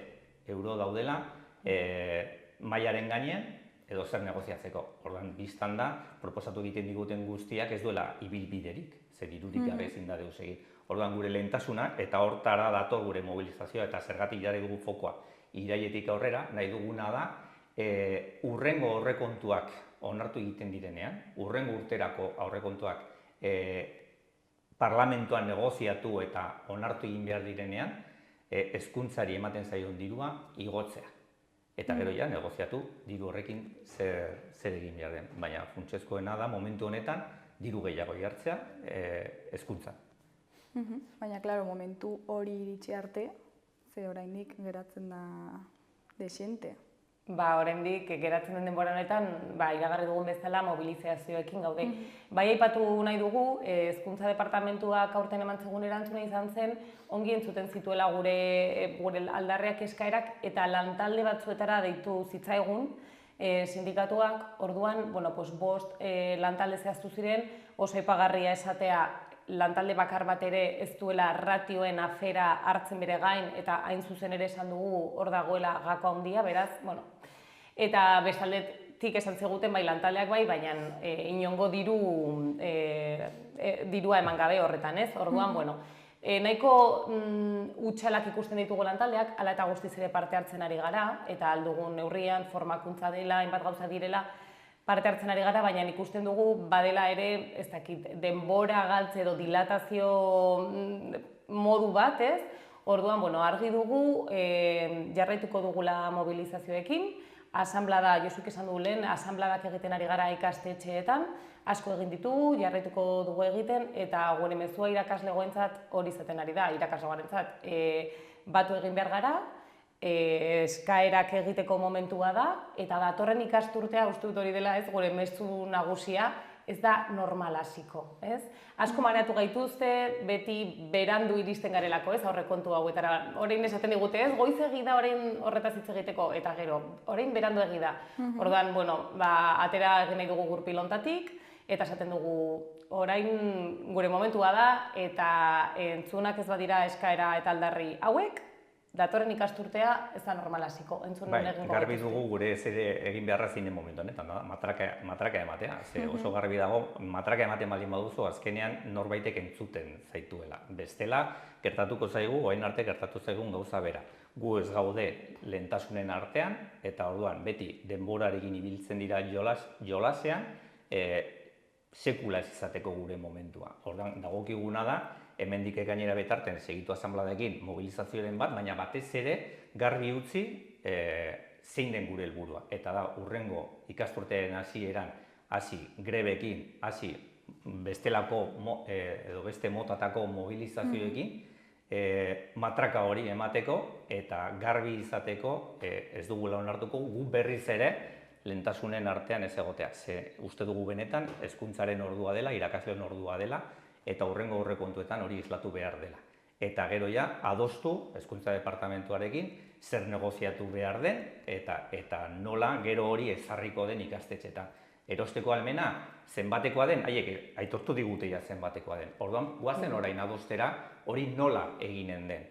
euro daudela mailaren gainean, edo zer negoziatzeko. Orduan, biztan da, proposatu egiten diguten guztiak ez duela ibilbiderik, ze dirurik gabe ezin da deus egin. Orduan, gure lehentasunak, eta hortara dator gure mobilizazioa, eta zergatik jarri dugu fokoa irailetik aurrera, nahi duguna da, hurrengo aurrekontuak onartu egiten direnean, hurrengo urterako aurrekontuak parlamentuan negoziatu eta onartu egin behar direnean, hezkuntzari ematen zaion dirua igotzea. Eta gero ja, negoziatu diru horrekin zer egin behar den. Baina funtsezkoena da, momentu honetan, diru gehiago jartzea hezkuntzan. Baina, klaro, momentu hori iritsi arte, ze oraindik geratzen da desiente. Oraindik geratzen den denbora honetan, iragarri dugun bezala mobilizazioekin gaude. Bai aipatu nahi dugu, hezkuntza departamentuak aurten eman zigun erantzuna izan zen, ongi entzuten zituela gure aldarreak eskaerak eta lantalde batzuetara deitu zitzaigun sindikatuak. Orduan, 5 lantalde zehaztu ziren, oso aipagarria esatea lantalde bakar bat ere ez duela ratioen afera hartzen bere gain eta hain zuzen ere esan dugu hor dagoela gako handia, beraz, eta bestaldetik esan ziguten bai lantaldeak bai, baina inongo dirua eman gabe horretan, ez? Orduan, nahiko utxalak ikusten ditugu lantaldeak, hala eta guztiz ere parte hartzen ari gara, eta aldugun neurrian, formakuntza dela, hainbat gauza direla, parte hartzen ari gara, baina ikusten dugu badela ere, ez dakit, denbora galtze edo dilatazio modu bat, ez? Orduan, argi dugu, jarraituko dugula mobilizazioekin, asanblada, Josuk esan dugu lehen, asanbladak egiten ari gara ikastetxeetan, asko egin ditu, jarraituko dugu egiten, eta gure mezua irakaslegoentzat hori izaten ari da, irakaslegoarentzat batu egin behar gara, eskaerak egiteko momentua da, eta datorren ikasturtea, uste dut hori dela ez, gure mezu nagusia, ez da normal hasiko, ez? Asko mareatu gaituzte, beti berandu iristen garelako, ez, aurrekontu hauetara. Orain esaten digute, ez, goiz egi da orain horretaz hitz egiteko, eta gero, orain berandu egi da. Orduan, bueno, atera egin nahi dugu gurpilontatik, eta esaten dugu, orain gure momentua da, eta entzunak ez badira eskaera eta aldarri hauek, datorren ikasturtea ez da normal hasiko. Garbi dugu gure ez ere egin beharra zinen momentu honetan, matraka ematea. Oso garbi dago, matraka ematen baldin baduzu, azkenean norbaitek entzuten zaituela. Bestela, gertatuko zaigu, orain arte gertatu zaigun gauza bera. Gu ez gaude lehentasunen artean, eta orduan beti denborarekin ibiltzen dira jolasean, sekula ez izateko gure momentua. Orduan, dagokiguna da, hemendik gainera betarten segitu asanbladekin mobilizazioaren bat, baina batez ere garbi utzi zein den gure helburua. Eta da, hurrengo ikasturtearen hasieran hasi grebekin, hasi bestelako edo beste motatako mobilizazioekin, matraka hori emateko eta garbi izateko ez dugula onartuko gu berriz ere lehentasunen artean ez egotea. Ze uste dugu benetan hezkuntzaren ordua dela, irakasleen ordua dela, eta hurrengo aurrekontuetan hori islatu behar dela. Eta gero ja, adostu, hezkuntza departamentuarekin, zer negoziatu behar den, eta nola gero hori ezarriko den ikastetxetan. Erosteko ahalmena, zenbatekoa den, haiek aitortu digute ja zenbatekoa den. Orduan, guazen orain adostera, hori nola eginen den.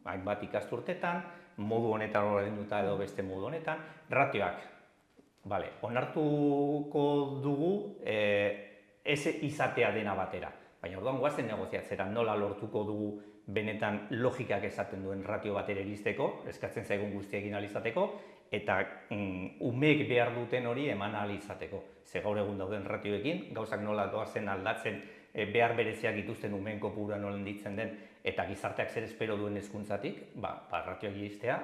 Hainbat ikasturtetan, modu honetan ordainduta edo beste modu honetan, ratioak. Onartuko dugu ez izatea dena batera. Baina orduan guazen negoziatzera nola lortuko dugu benetan logikak esaten duen ratio batera iristeko, eskatzen zaigun guztiekin alizateko, eta umeek behar duten hori eman alizateko. Ze gaur egun dauden ratioekin, gauzak nola doazen aldatzen, behar bereziak dituzten umeen kopurua nola handitzen den, eta gizarteak zer espero duen hezkuntzatik, ratioak iristea,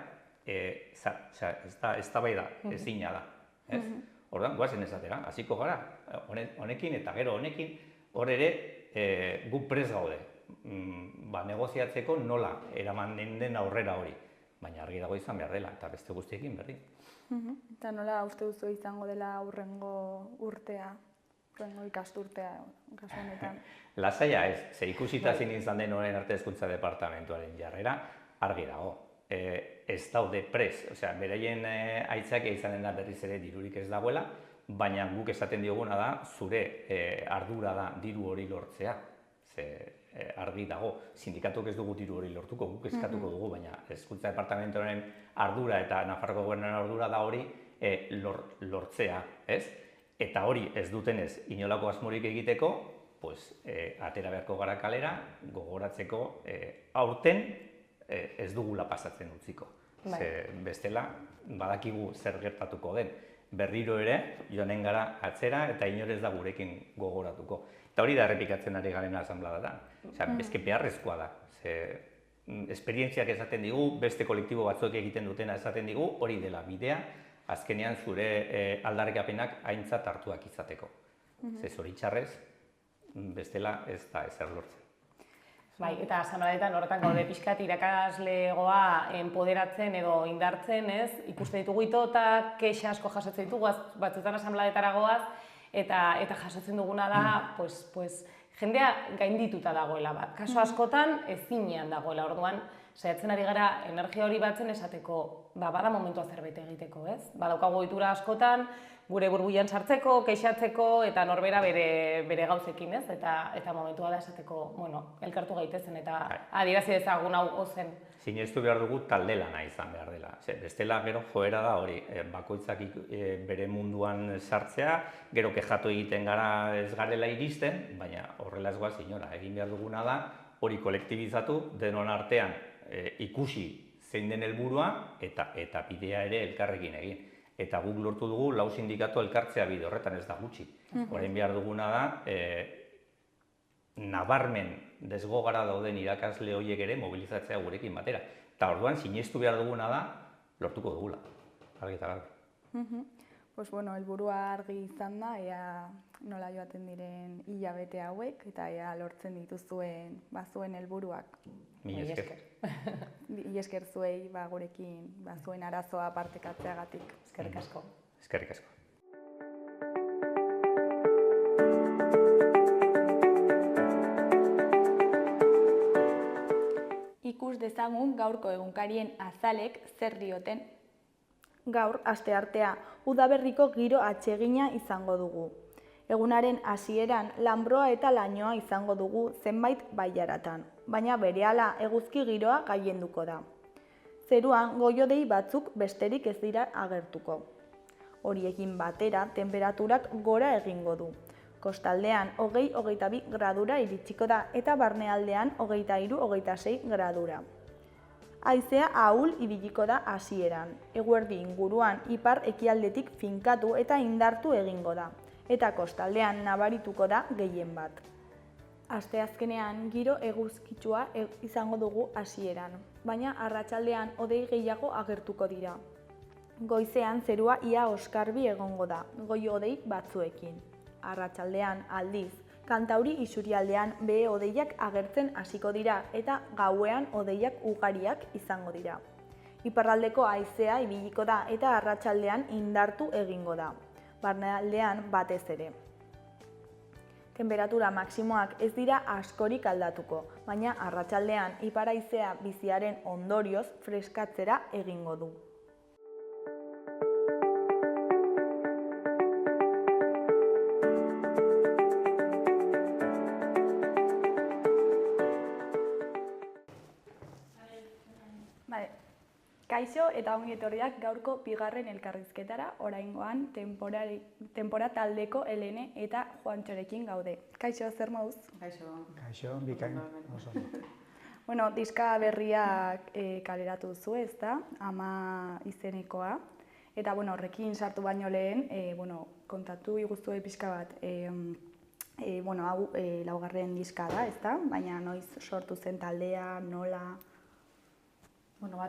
ez da bai da, ezina da. Orduan, guazen esatera, hasiko gara, honekin eta gero honekin, hor ere gu prest gaude, negoziatzeko nola eraman den aurrera hori, baina argi dago izan behar dela, eta beste guztiekin berdin. Eta nola uste duzu izango dela hurrengo urtea, hurrengo ikasturtea, kasu honetan? Lasaia ez, ze ikusita zin izan den orain arte hezkuntza departamentuaren jarrera, argi dago. Ez daude prest, beraien aitzakia izanen da berriz ere dirurik ez dagoela, baina guk esaten dioguna da, zure ardura da diru hori lortzea. Ze argi dago, sindikatuk ez dugu diru hori lortuko, guk eskatuko dugu, baina hezkuntza departamentuaren ardura eta Nafarroko Gobernuaren ardura da hori lortzea, ez? Eta hori ez dutenez inolako asmorik egiteko, atera beharko gara kalera, gogoratzeko aurten ez dugula pasatzen utziko. Bestela, badakigu zer gertatuko den. Berriro ere, joanen gara atzera eta inorez da gurekin gogoratuko. Eta hori da errepikatzen ari garen asanbladatan. Ezke beharrezkoa da. Esperientziak esaten digu, beste kolektibo batzuek egiten dutena esaten digu, hori dela bidea, azkenean zure aldarrikapenak aintzat hartuak izateko. Ze zoritxarrez, bestela ez da ezer lortzen. Bai, eta asanbladetan horretan gaude pixkat irakaslegoa enpoderatzen edo indartzen, ez? Ikusten ditugu itotak, kexa asko jasotzen ditugu, batzuetan asanbladetara goaz, eta jasotzen duguna da, jendea gaindituta dagoela bat. Kaso askotan ezinean dagoela, orduan, saiatzen ari gara energia hori batzen esateko, bada momentua zerbait egiteko, ez? Badaukagu ohitura askotan, gure burbuian sartzeko, kexatzeko, eta norbera bere gauzekin, ez? Eta momentua da esateko, elkartu gaitezen eta adierazi dezagun hau ozen. Sinestu behar dugu talde lana izan behar dela. Bestela gero joera da hori, bakoitzak bere munduan sartzea, gero kexatu egiten gara ez garela iristen, baina horrela ez goaz inora. Egin behar duguna da hori kolektibizatu, denon artean ikusi zein den helburua eta bidea ere elkarrekin egin. Eta guk lortu dugu lau sindikatu elkartzea bide horretan, ez da gutxi. Orain behar duguna da, nabarmen desgogara dauden irakasle horiek ere mobilizatzea gurekin batera. Eta orduan sinestu behar duguna da, lortuko dugula. Argi eta garbi. Pues bueno, helburua argi izan da, ea nola joaten diren hilabete hauek, eta ea lortzen dituzuen zuen helburuak. Mila esker. Mila esker zuei gurekin zuen arazoa partekatzeagatik. Eskerrik asko. Eskerrik asko. Ikus dezagun gaurko egunkarien azalek zer dioten. Gaur, asteartea, udaberriko giro atsegina izango dugu. Egunaren hasieran lanbroa eta lainoa izango dugu zenbait bailaratan, baina berehala eguzki giroa gailenduko da. Zeruan goiodei batzuk besterik ez dira agertuko. Horiekin batera tenperaturak gora egingo du. Kostaldean 20-22 gradura iritsiko da eta barnealdean 23-26 gradura. Haizea ahul ibiliko da hasieran, eguerdi inguruan ipar ekialdetik finkatu eta indartu egingo da, eta kostaldean nabarituko da gehien bat. Asteazkenean giro eguzkitsua izango dugu hasieran, baina arratsaldean hodei gehiago agertuko dira. Goizean zerua ia oskarbi egongo da, goi-hodei batzuekin. Arratsaldean aldiz, Kantauri isurialdean behe hodeiak agertzen hasiko dira eta gauean hodeiak ugariak izango dira. Iparraldeko haizea ibiliko da eta arratsaldean indartu egingo da, barnealdean batez ere. Tenperatura maksimoak ez dira askorik aldatuko, baina arratsaldean ipar haizea biziaren ondorioz freskatzera egingo du. Kaixo eta ongi etorriak gaurko bigarren elkarrizketara, oraingoan tenpora taldeko Helene eta Juantxorekin gaude. Kaixo, zer moduz? Kaixo, bikain. Bueno, diska berriak kaleratu duzu, ezta? Ama izenekoa. Eta horrekin sartu baino lehen, kontatu iguztue pixka bat, hau laugarren diska da, ezta? Baina noiz sortu zen taldea, nola?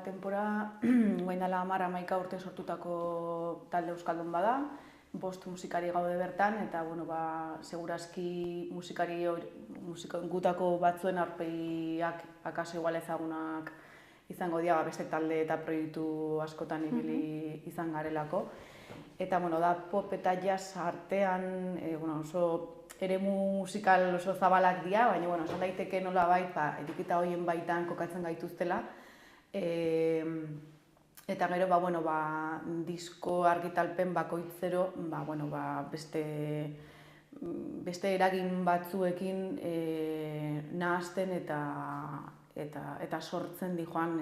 Tenpora, goain dela 10-11 urte sortutako talde euskaldun bada, 5 musikari gaude bertan, eta segurazki musikari gutako batzuen aurpegiak akaso igual ezagunak izango dira beste talde eta proiektu askotan ibili izan garelako. Eta da pop eta jazz artean oso eremu musikal oso zabalak dira, baina esan daiteke nolabait etiketa horien baitan kokatzen gaituztela. Eta gero, disko argitalpen bakoitzero, beste eragin batzuekin nahasten eta sortzen dijoan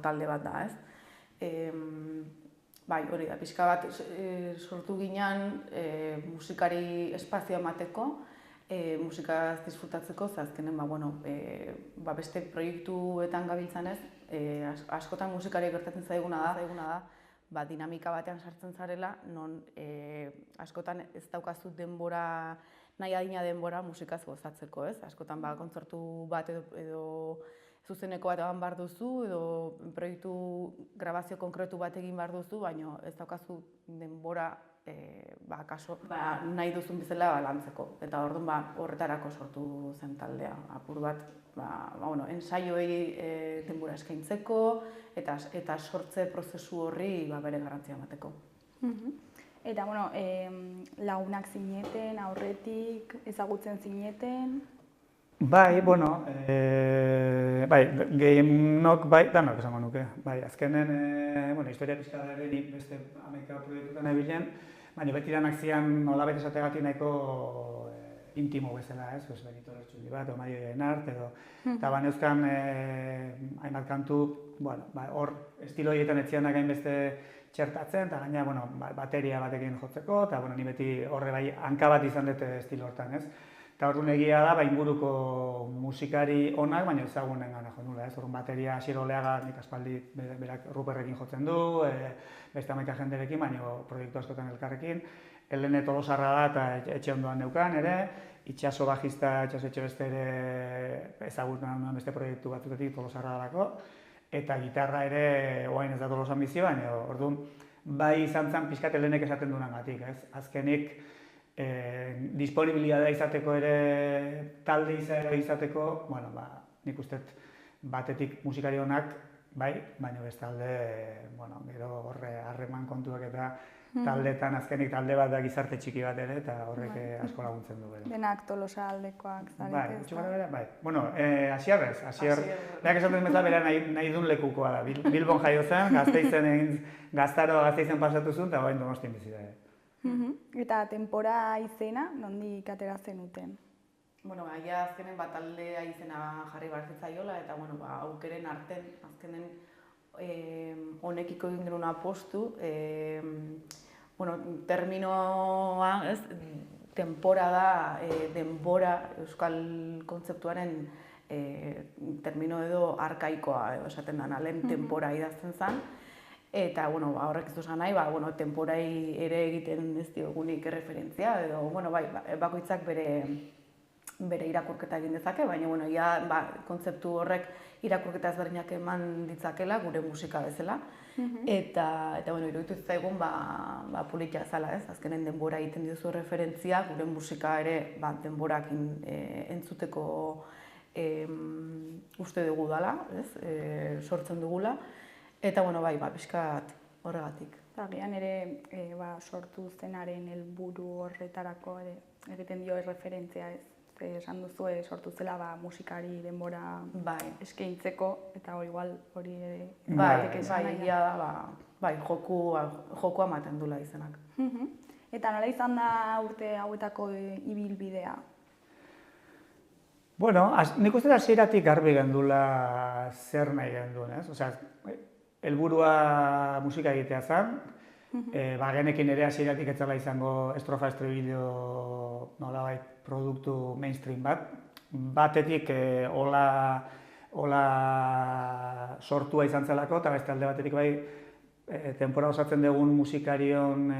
talde bat da, ez? Hori da, pixka bat sortu ginean musikari espazioa emateko, musikaz disfrutatzeko, azkenen beste proiektuetan gabiltzanez, askotan musikari gertatzen zaiguna da, dinamika batean sartzen zarela, non askotan ez daukazu denbora, nahi adina denbora musikaz gozatzeko, ez? Askotan kontzertu bat edo zuzeneko bat eman behar duzu, edo proiektu grabazio konkretu bat egin behar duzu, baina ez daukazu denbora nahi duzun bezala lantzeko. Eta orduan horretarako sortu zen taldea. Apur bat, ensaioei denbora eskaintzeko eta sortze prozesu horri bere garrantzia emateko. Eta, lagunak zineten, aurretik, ezagutzen zineten? Gehienok danok esango nuke. Azkenen, historia pixka da ere nik beste 11 proiektutan ebilen, baina beti danak zian nolabait esategatik nahiko intimo bezala, ez? Benito Lertxundi bat, Mario Enart, eta baneuzkan hainbat kantu, hor estilo horietan etzianak hainbeste txertatzen, eta gaina bateria batekin jotzeko, eta ni beti horre hanka bat izan dute estilo hortan, ez? Eta orduan egia da, inguruko musikari onak, baina ezagunen gana jo nula, ez? Orduan bateria Asier Oleaga nik aspaldi berak Ruperrekin jotzen du, beste 11 jenderekin, baina proiektu askotan elkarrekin. Helene Tolosarra da eta etxe ondoan neukan ere, Itxaso bajista, Itxaso Etxebeste ere ezagutzen nuen beste proiektu batzutetik Tolosarra dalako, eta gitarra ere oain ez da Tolosan bizi, baina orduan bai izan zen pixkat Helenek esaten duenagatik, ez? Azkenik, disponibilitatea izateko ere talde izateko, bueno, nik uste batetik musikari onak, bai, baina bestalde, bueno, gero horre harreman kontuak eta taldetan azkenik talde bat da gizarte txiki bat ere, eta horrek asko laguntzen du. Denak Tolosa aldekoak zarete. Bai, gutxi gara bera, bai. Bueno, Asierrez, berak esaten bezala bera nahi duen lekukoa da. Bilbon jaio zen, Gazteizen pasatu zuen, eta bain Donostian bizi da. Eta tenpora izena, nondik atera zenuten? Bueno, ja azkenen taldea izena jarri behar zitzaiola, eta bueno, aukeren arten, azkenen honekiko egin genuen apostu, bueno, terminoa, ez, temporada, denbora, euskal kontzeptuaren termino edo arkaikoa, esaten dena, lehen tempora idazten zen. Eta, bueno, horrek ez duzan nahi, bueno, temporai ere egiten ez diogunik erreferentzia, edo, bueno, bai, bakoitzak bere irakurketa egin dezake, baina, bueno, kontzeptu horrek irakurketa ezberdinak eman ditzakela, gure musika bezala. Eta, bueno, iruditu zaigun, politia zela, ez? Azkenen denbora egiten diozu referentzia, gure musika ere, denborakin entzuteko uste dugu dela, ez? Sortzen dugula. Eta, bueno, bai, pixkat horregatik. Agian ere sortu zenaren helburu horretarako egiten dio referentzia, ez? Esan duzu sortu zela musikari denbora eskaintzeko, eta igual hori ere... Bai, jokua ematen dula izenak. Eta nola izan da urte hauetako ibilbidea? Bueno, nik uste hasieratik garbi gendula zer nahi genduen, ez? Osea, helburua musika egitea zen, genekin ere hasieratik ez zela izango estrofa estribillo nolabait produktu mainstream bat. Batetik hola sortua izan zelako, eta beste alde batetik bai tenpora osatzen dugun musikarion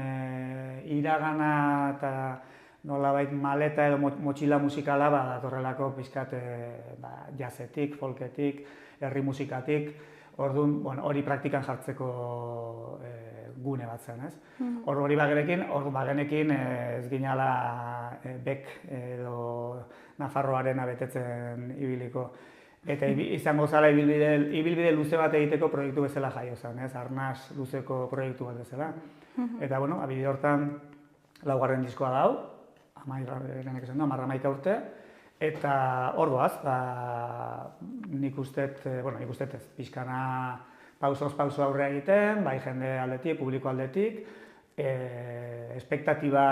iragana eta nolabait maleta edo motxila musikala datorrelako pixkat jazzetik, folketik, herri musikatik. Orduan, hori praktikan jartzeko gune bat zen, ez? Hori bagenekin ez ginala Beck edo Nafarroarena betetzen ibiliko. Eta izango zala ibilbide luze bat egiteko proiektu bezala jaio zen, ez? Arnaz luzeko proiektu bat bezala. Eta, bueno, abide hortan laugarren diskoa dau, 11 urte. Eta hor goaz, nik usteet ez, pixkana pausoz pauso aurre egiten, bai jende aldetik, publiko aldetik, espektatiba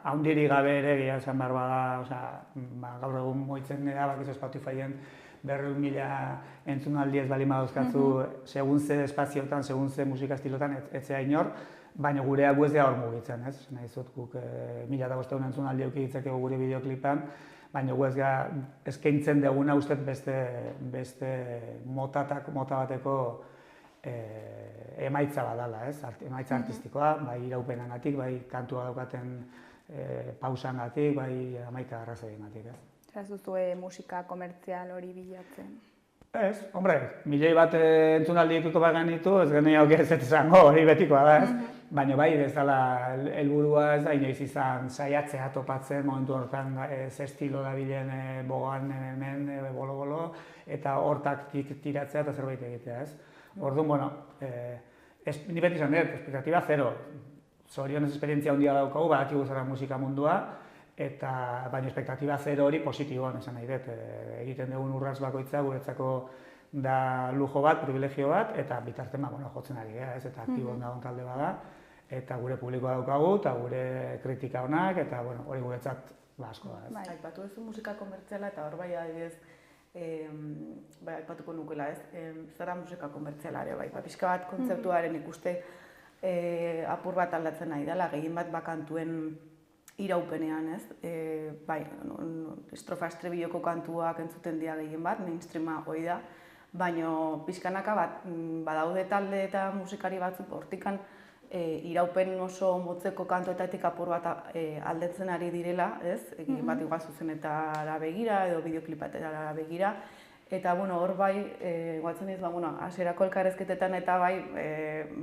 haundiri gabe ere gira esan behar bada, gaur egun moitzen gara, bakizu Spotifyen 200.000 entzunaldi ez bali madozkatzu, segun ze espaziotan, segun ze musika estilotan, etzea inor, baina gureak guezea hor mugitzen, ez? Nahi zut guk 1.500 entzunaldi eukiditzeko gure bideoklipan, baina guezea eskaintzen duguna uste beste mota bateko emaitza badala, ez? Emaitza artistikoa, bai iraupenagatik, bai kantua daukaten pausangatik, bai hamaika arrazoiengatik, ez? Ez duzue musika komertzial hori bilatzen? Ez, hombre, 1.000.000 entzunaldi ekiko bagenitu, ez genio ez esango, hori betikoa da, ez? Baina bai, bezala helburua ez da inoiz izan saiatzea topatzen, momentu hortan ze estilo dabilen bogan hemen, bolo-bolo, eta hortak tiratzea eta zerbait egitea, ez? Orduan, bueno, ni beti izan dut, espektatiba zero. Zorionez esperientzia handia daukagu, badakigu zara musika mundua, eta baina espektatiba zero hori positiboan esan nahi dut. Egiten dugun urrats bakoitza guretzako da lujo bat, privilegio bat, eta bitarten jotzen ari gara, ez? Eta aktiboan dagoen talde bada, eta gure publikoa daukagu, eta gure kritika onak, eta hori guretzat asko da, ez? Aipatu duzu musika komertziala, eta hor bai adibidez, aipatuko nukela, ez? Zara musika komertziala ere, bai, pixka bat kontzeptuaren ikuste apur bat aldatzen nahi dela, gehien bat bakantuen iraupenean, ez? Bai, estrofa estribilloko kantuak entzuten dira gehien bat, mainstreama hori da, baina pixkanaka badaude talde eta musikari batzuk hortikan iraupen oso motzeko kantuetatik apur bat aldetzen ari direla, ez? Egin bat igual zuzenetara begira edo bideoklipatera begira, Eta, bueno, hor bai, guatzen ez, hasierako elkarrezketetan eta bai,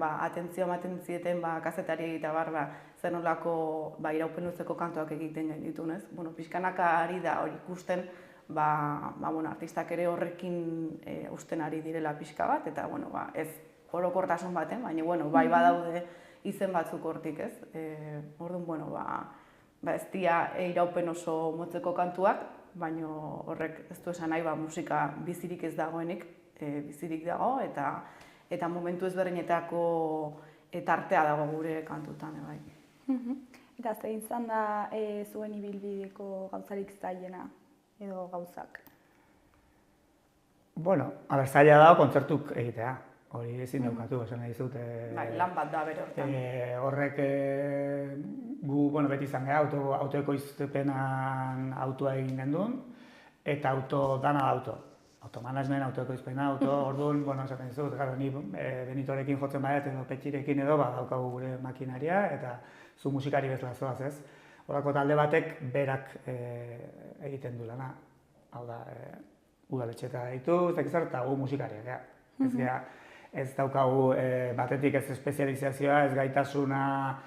atentzioa ematen zieten, kazetari eta zer nolako, iraupen luzeko kantuak egiten ditun, ez? Bueno, pixkanaka ari da hori ikusten, artistak ere horrekin usten ari direla pixka bat, eta, ez orokortasun baten, baina, bai badaude izen batzuk hortik, ez? Orduan, ez dira iraupen oso motzeko kantuak, baina horrek ez du esan nahi musika bizirik ez dagoenik, bizirik dago, eta momentu ezberdinetako tartea dago gure kantutan, bai. Eta zein izan da zuen ibilbideko gauzarik zailena edo gauzak? Bueno, zaila dago kontzertuk egitea. Hori ezin daukatu, esan nahi dizut. Lan bat da bere hortan. Horrek gu beti izan gara, autoekoizpenan autoa egin gendun, eta dana da auto. Automanagement, autoekoizpena, orduan, esaten dizut, ni Benitorekin jotzen baiat edo Petxirekin edo daukagu gure makinaria, eta zu musikari bezala zoaz, ez? Horako talde batek berak egiten du lana. Hau da, udaletxeta ditu, ez dakizar, eta gu musikariak, ez daukagu batetik ez espezializazioa, ez gaitasuna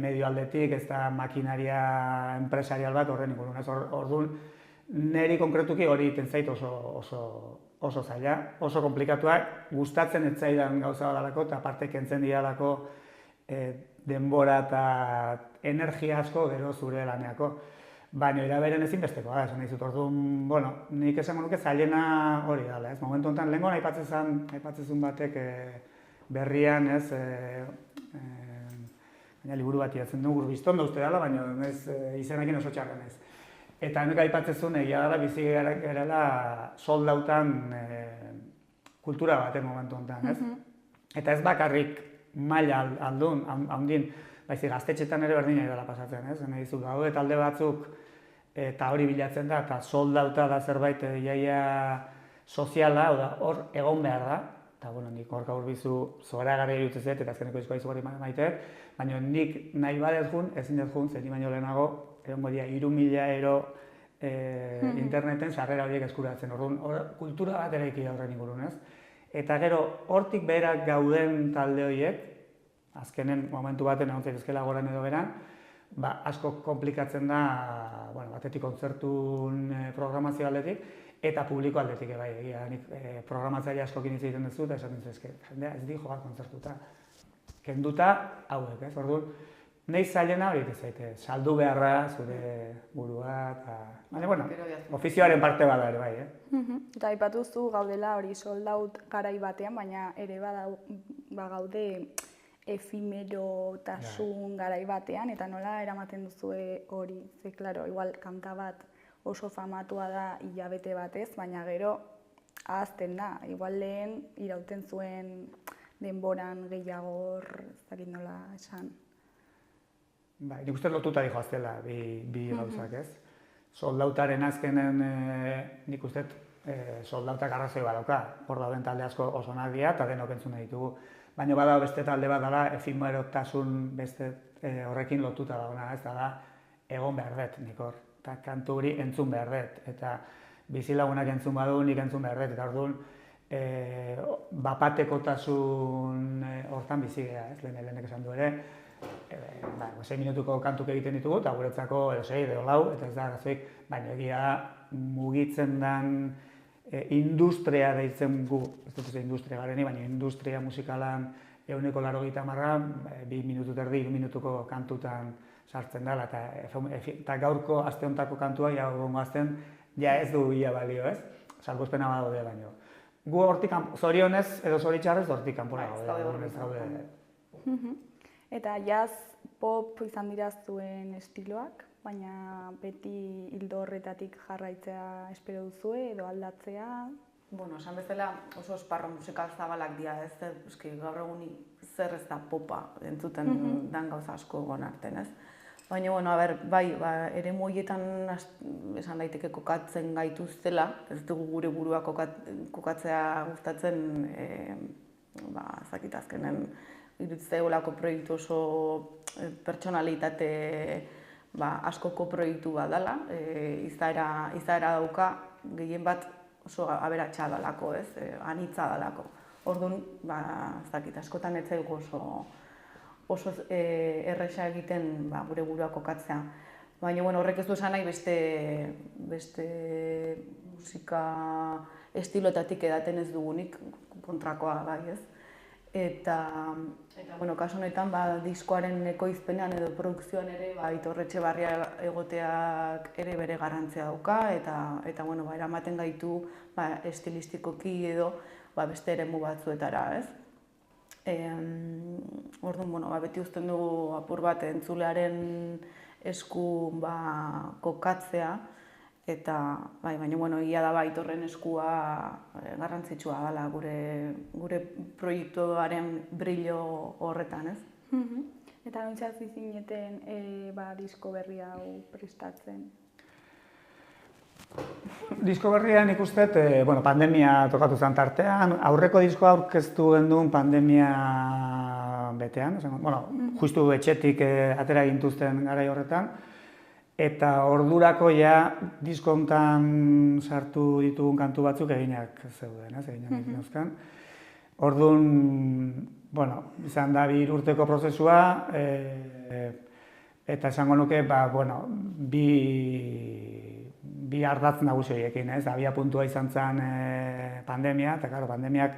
medio aldetik, ez da makinaria enpresarial bat horren ingurun. Orduan, niri konkretuki hori egiten zait oso zaila, oso komplikatua, gustatzen ez zaidan gauza badalako, eta parte kentzen didalako denbora eta energia asko gero zure laneako. Baina iraberen ezinbestekoa, esan nahi zut, orduan, nik esango nuke zailena hori dala, ez? Momentu honetan, lehenko aipatzezun batek berrian, ez, baina liburu bat idatzen du, gurbizton da uste dela, baina izenekin oso txarren ez. Eta nik aipatzezun egia dara bizi gerela soldautan kultura baten momentu honetan, ez? Eta ez bakarrik maila aldun, handin, baizik gaztetxetan ere berdina dela pasatzen, ez? Nahi dizut, daude talde batzuk eta hori bilatzen da, eta soldauta da zerbait jaia soziala, hor egon behar da, eta nik hor gaur bizu zoragarria irutzen zait, eta azkeneko diskoa izugarri maiteet, baina nik nahi badez jun, ezin dez jun, zen baino lehenago, egon dira 3.000 euro interneten sarrera horiek eskuratzen, orduan kultura bat ere iki horren ingurun, ez? Eta gero, hortik berak gauden talde horiek, azkenen momentu baten egon zaitezkela goran edo beran, asko komplikatzen da, batetik kontzertun programazio aldetik, eta publiko aldetik bai, egia, nik programatzaile askokin hitz egiten duzu, eta esaten zezke, jendea ez di joa kontzertuta. Kenduta, hauek, ez? Orduan, nahi zailena hori zaite, saldu beharra, zure burua, eta... Baina, ofizioaren parte bada ere bai, Eta aipatuzu gaudela hori soldaut garai batean, baina ere gaude efimerotasun garai batean, eta nola eramaten duzue hori. Ze, klaro, igual kanta bat oso famatua da hilabete batez, baina gero ahazten da. Igual lehen irauten zuen denboran gehiago ez nola esan. Nik uste lotuta dihoaztela bi gauzak, ez? Soldautaren azkenen nik uste soldautak arrazoi badauka. Hor dauden talde asko oso onak dira eta denok entzuna ditugu. Baina badago beste talde bat dela, efimerotasun beste horrekin lotuta dagoena, ez da egon behar dut nik hor. Eta kantu hori entzun behar dut. Eta bizilagunak entzun badu, nik entzun behar dut. Eta orduan, bapatekotasun hortan bizi gara, ez? Lehenek esan du ere. 6 minutuko kantuk egiten ditugu, eta guretzako 6 edo 4, eta ez da gazoik, baina egia mugitzen den industria deitzen gu, ez dut ez industria gareni, baina industria musikalan 180, 2 minutu terdi, 3 minutuko kantutan sartzen dela, eta gaurko aste hontako kantua, ja gongo azten, ja ez du ia balio, ez? Salbuespena badaude baino. Gu hortik, zorionez edo zoritxarrez, hortik kanpora gaude. Eta jazz, pop izan dira zuen estiloak, baina beti hildo horretatik jarraitzea espero duzue edo aldatzea? Esan bezala oso esparro musikal zabalak dira, ez? Gaur egun zer ez da popa entzuten dan gauza asko gonarten, ez? Baina, bai, ere moietan esan daiteke kokatzen gaituztela, ez dugu gure burua kokatzea gustatzen, azkenen, iruditzaigolako proiektu oso pertsonalitate askoko proiektu bat dela, izaera dauka, gehien bat oso aberatsa dalako, ez, anitza dalako. Orduan, ez dakit, askotan ez zaigu oso erresa egiten gure burua kokatzea. Baina horrek ez du esan nahi beste musika estiloetatik edaten ez dugunik kontrakoa bai, ez? Eta kasu honetan diskoaren ekoizpenean edo produkzioan ere Aitor Etxebarria egoteak ere bere garrantzia dauka eta eramaten gaitu estilistikoki edo beste eremu batzuetara, ez? Orduan, beti uzten dugu apur bat entzulearen esku kokatzea eta baina egia da Aitorren eskua garrantzitsua dela gure proiektuaren brillo horretan, ez? Eta nontxe hasi zineten disko berri hau prestatzen? Disko berria nik uste, pandemia tokatu zen tartean, aurreko diskoa aurkeztu genduen pandemia betean, justu etxetik atera gintuzten garai horretan, eta ordurako disko hontan sartu ditugun kantu batzuk eginak zeuden, eginak egin. Orduan, izan da 2 urteko prozesua, eta esango nuke, bi ardatz nagusi horiekin, abia puntua izan zen pandemia, eta pandemiak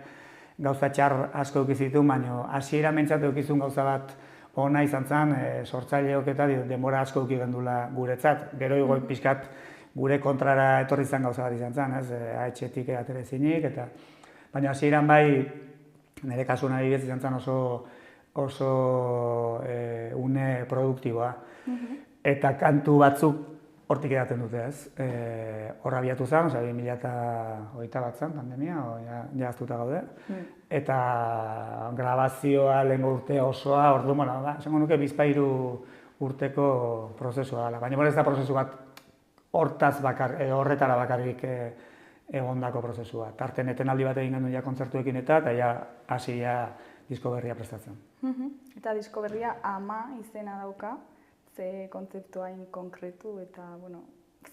gauza txar asko eukizitun, baina hasiera mentzat eukizun gauza bat ona izan zen, sortzaileok eta denbora asko eukigendula guretzat. Gero pixkat gure kontrara etorri zen gauza bat izan zen, AH-etik atera ezinik, baina hasieran nire kasuan adibidez izan zen oso une produktiboa. Eta kantu batzuk hortik edaten dute, horra abiatu zen, 2021 zen pandemia, jaztuta gaude. Eta grabazioa lehengo urte osoa, orduan, esango nuke 2-3 urteko prozesua dela. Baina ez da prozesu bat horretara bakarrik egondako prozesua. Tarten etenaldi bat egin genuen kontzertuekin eta hasi disko berria prestatzen. Eta disko berria Ama izena dauka, ze kontzeptu hain konkretu eta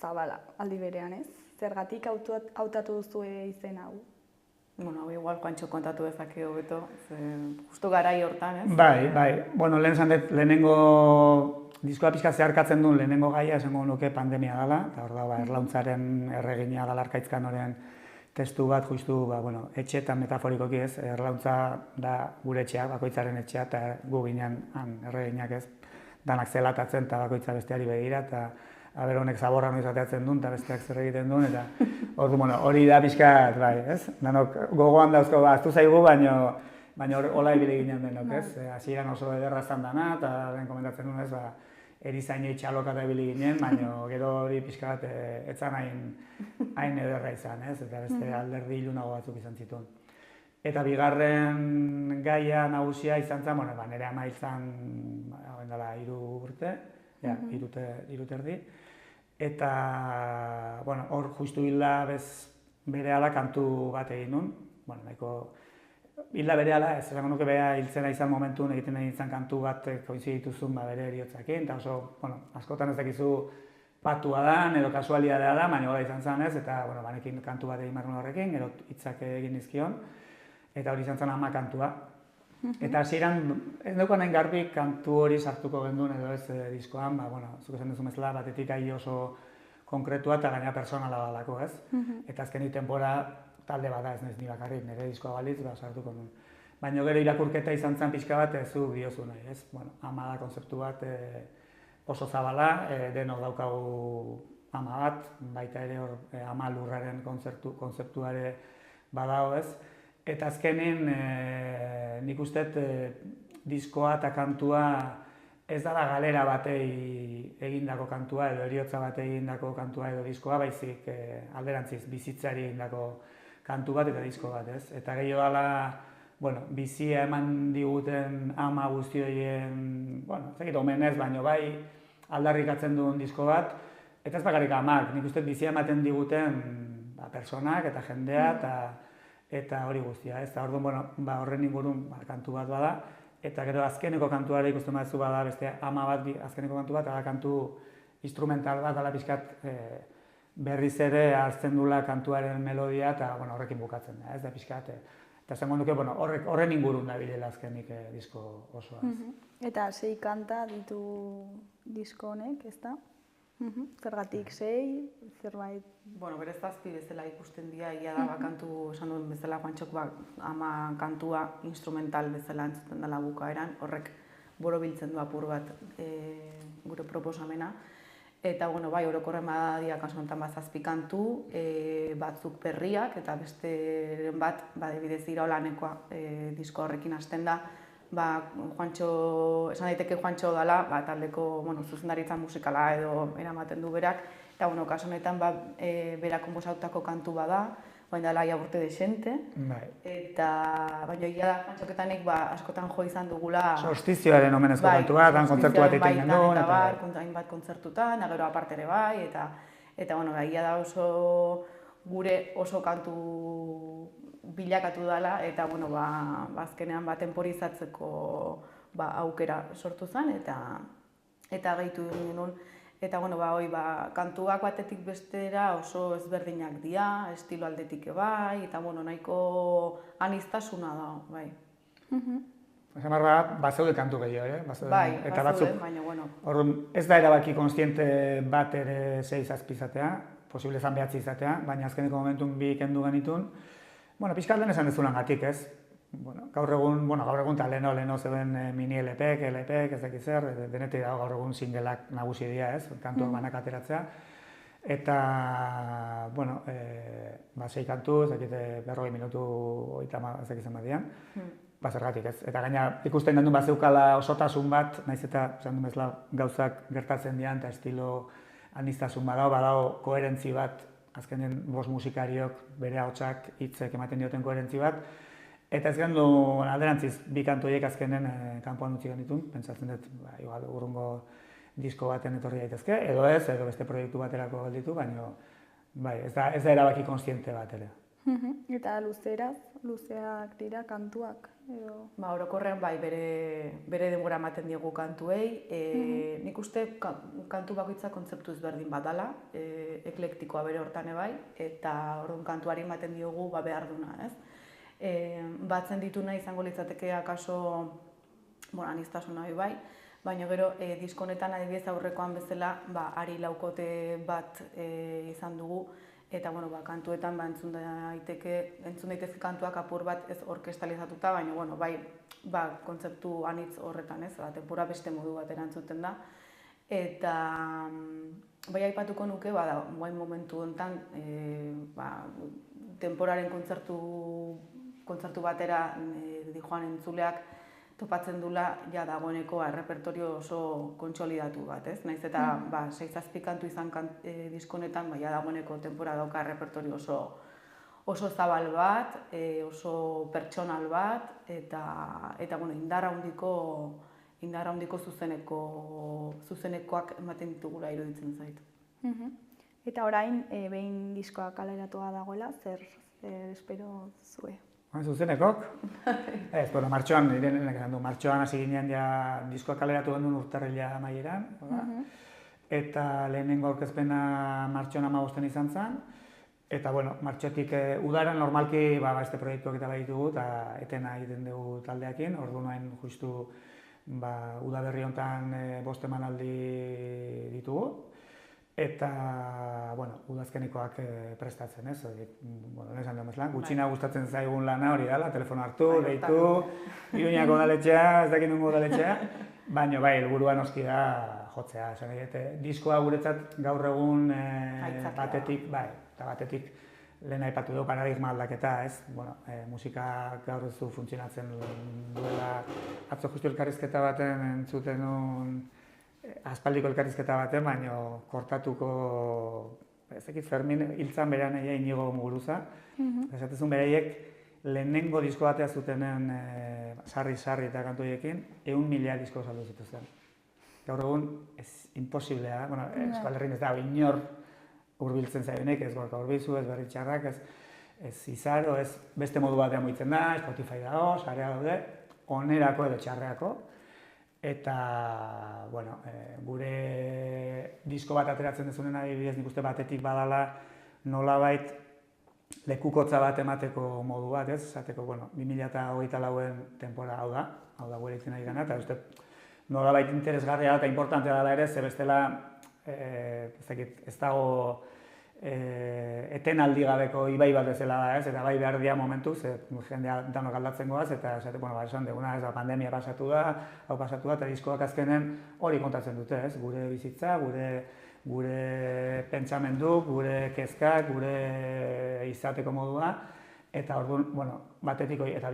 zabala aldi berean, ez? Zergatik hautatu duzue izen hau? Igual Juantxo kontatu dezake hobeto, justu garai hortan, ez? Bai. Lehen esan dut, lehenengo diskoa pixka zeharkatzen duen lehenengo gaia esango nuke pandemia dela, eta hor da, erlauntzaren erregina dela Arkaitz Kanoren testu bat, justu, etxeetan metaforikoki ez, erlauntza da gure etxea, bakoitzaren etxea, eta gu ginen erreginak ez, danak zelatatzen eta bakoitza besteari begira, eta honek zaborra noiz ateatzen duen, eta besteak zer egiten duen, eta hori da pixkat, bai, ez? Danok gogoan dauzko, aztu zaigu, baina hola ibili ginen denok, ez? Hasieran oso ederra zan dana, eta lehen komentatzen duen, ez, erizainei txalokata ibili ginen, baina gero hori pixkat etzan hain ederra izan, ez? Eta beste alderdi ilunago batzuk izan zituen. Eta bigarren gaia nagusia izan zen, nire ama izan, hauen dela 3 urte, 3 erdi. Eta, hor justu hilda berehala kantu bat egin nun. Nahiko hilda berehala, ez esango nuke beha hiltzena izan momentun egiten egin izan kantu bat koinzidituzun bere eriotzakin, eta oso, askotan ez dakizu patua dan edo kasualidadea da, baina hola izan zen ez, eta banekin kantu bat egin marrun horrekin, gero hitzak egin nizkion, eta hori izan zen Ama kantua. Eta hasieran ez neukan hain garbi kantu hori sartuko genduen edo ez diskoan, zuk esan duzu bezala batetik ahi oso konkretua eta gaina personala dalako, ez? Eta azkenik denbora talde bada ez naiz ni bakarrik, nire diskoa balitz sartuko nuen. Baina gero irakurketa izan zen pixka bat zu diozu nahi, ez? Ama da konzeptu bat oso zabala, denok daukagu ama bat, baita ere hor Ama lurraren konzeptuare badago, ez? Eta azkenen nik usteet diskoa eta kantua ez dala galera batei egindako kantua edo eriotza batei egindako kantua edo diskoa, baizik alderantziz bizitzari egindako kantu bat eta disko bat, ez? Eta gehiago dala, bizia eman diguten ama guzti horien, ez dakit omenez, baina bai aldarrikatzen duen disko bat, eta ez bakarrik amak, nik usteet bizia ematen diguten personak eta jendea eta hori guztia, ez? Orduan, horren ingurun kantu bat bada, eta gero azkeneko kantuare ikusten baduzu bada beste ama bat azkeneko kantu bat, eta kantu instrumental bat, ala pixkat berriz ere hartzen dula kantuaren melodia eta horrekin bukatzen da, ez da pixkat. Eta esango nuke, horren ingurun nabilela azkenik disko osoa. Eta 6 kanta ditu disko honek, ez da? Zergatik 6, zerbait... Berez 7 bezala ikusten dira, ia da kantu, esan duen bezala, Juantxok 10 kantua instrumental bezala entzuten dela bukaeran, horrek borobiltzen du apur bat gure proposamena. Eta, orokorren badadia kasu honetan 7 kantu, batzuk berriak, eta besteren bat, adibidez Iraolanekoa disko horrekin hasten da, Juantxo, esan daiteke Juantxo dela, taldeko zuzendaritza musikala edo eramaten du berak, eta, kasu honetan, berak konposautako kantu bada, baina dela ia urte desente, eta, baina egia da, Juantxoketanek askotan jo izan dugula... Solstizioaren omenezko kantu bat, kontzertu bat egiten genuen, eta hainbat kontzertutan, gero aparte ere bai, eta, egia da gure oso kantu bilakatu dela, eta, azkenean temporizatzeko aukera sortu zen, eta gehitu egin genuen. Eta, kantuak batetik bestera oso ezberdinak dira, estilo aldetik bai, eta, nahiko aniztasuna da, bai. Esan behar bazeude kantu gehiago, Bai, bazeude, baina, Orduan, ez da erabaki konstiente bat ere 6-7 izatea, posible zan 9 izatea, baina azkeneko momentun 2 kendu genitun. Pixkat lehen esan dezulangatik, ez? Gaur egun eta leheno zeuden mini LPek, ez dakit zer, denetik dago gaur egun singleak nagusi dira, ez? Kantuak banak ateratzea. Eta, 6 kantu, ez dakit 40 minutu 30 ez dakit zen badian. Zergatik, ez? Eta gaina ikusten genuen bazeukala osotasun bat, nahiz eta esan duen bezala gauzak gertatzen dian, eta estilo aniztasun badago koherentzi bat, azkenen 5 musikariok bere ahotsak hitzek ematen dioten koherentzi bat. Eta ez gendu alderantziz 2 kantu horiek azkenen kanpoan utzi genitun, pentsatzen dut, urrungo disko baten etorri daitezke, edo beste proiektu baterako gelditu, baina ez da erabaki konstiente bat ere. Eta luzeak dira kantuak? Orokorrean bere denbora ematen diegu kantuei. Nik uste kantu bakoitza kontzeptu ezberdin bat dela, eklektikoa bere hortan bai, eta orduan kantuari ematen diogu behar duna, ez? Batzen dituna izango litzateke akaso aniztasuna bai, baina gero disko honetan adibidez aurrekoan bezala ari laukote bat izan dugu, eta kantuetan entzun daitezke kantuak apur bat ez orkestalizatuta, baina bai kontzeptu anitz horretan, ez? Tempora beste modu bat erantzuten da. Eta bai aipatuko nuke, guain momentu honetan temporaren kontzertu batera dijoan entzuleak topatzen dula ja dagoeneko errepertorio oso kontsolidatu bat, ez? Naiz eta 6-7 kantu izan disko honetan, ja dagoeneko temporada dauka errepertorio oso zabal bat, oso pertsonal bat, eta indar handiko zuzenekoak ematen ditugula iruditzen zait. Eta orain, behin diskoa kaleratua dagoela, zer espero zue? Zuzenekok? Ez, martxoan, irenenek esan du, martxoan hasi ginen diskoa kaleratu genuen urtarrila amaieran, eta lehenengo aurkezpena martxoan 15 izan zen, eta, martxotik udaran normalki beste proiektuak eta baditugu, eta etena egiten dugu taldeakin, ordu nuen justu udaberri honetan 5 emanaldi ditugu, eta, udazkenikoak prestatzen, ez? Esan duen bezala, gutxina gustatzen zaigun lana hori dela, telefono hartu, deitu, Iruñako udaletxea, ez dakit nungo udaletxea, baina helburua noski da jotzea, esan diskoa guretzat gaur egun batetik lehen aipatu dugu paradigma aldaketa, ez? Musika gaur ez du funtzionatzen duela, atzo justu elkarrizketa baten entzuten nuen, aspaldiko elkarrizketa baten, baina kortatuko, ezekit Fermin hiltzan berean Inigo Muguruza. Esatezun bereiek lehenengo disko batea zutenen sarri eta kantu horiekin 100.000 disko saldu zituzten. Gaur egun, imposiblea da, Euskal Herrin ez da, inor hurbiltzen zailenek, ez Gorka Urbizu, ez Berritxarrak, ez Izaro, ez beste modu batean mugitzen da, Spotify dago, sarea daude, onerako edo txarreako. Eta, bueno, gure disko bat ateratzen dezunen adibidez, nik uste batetik badala nolabait lekukotza bat emateko modu bat, ez? Esateko, bueno, 2024en temporada hau da gure itzen ari dena, eta uste nolabait interesgarria eta importantea dela ere, ze bestela ez dago etenaldi gabeko ibai bat bezala da, ez? Eta bai behar dira momentu, ze jendea danok aldatzen goaz, eta esan duguna, ez da, pandemia pasatu da, eta diskoak azkenen hori kontatzen dute, ez? Gure bizitza, gure pentsamendu, gure kezkak, gure izateko modua, eta orduan, bueno, batetik hori, eta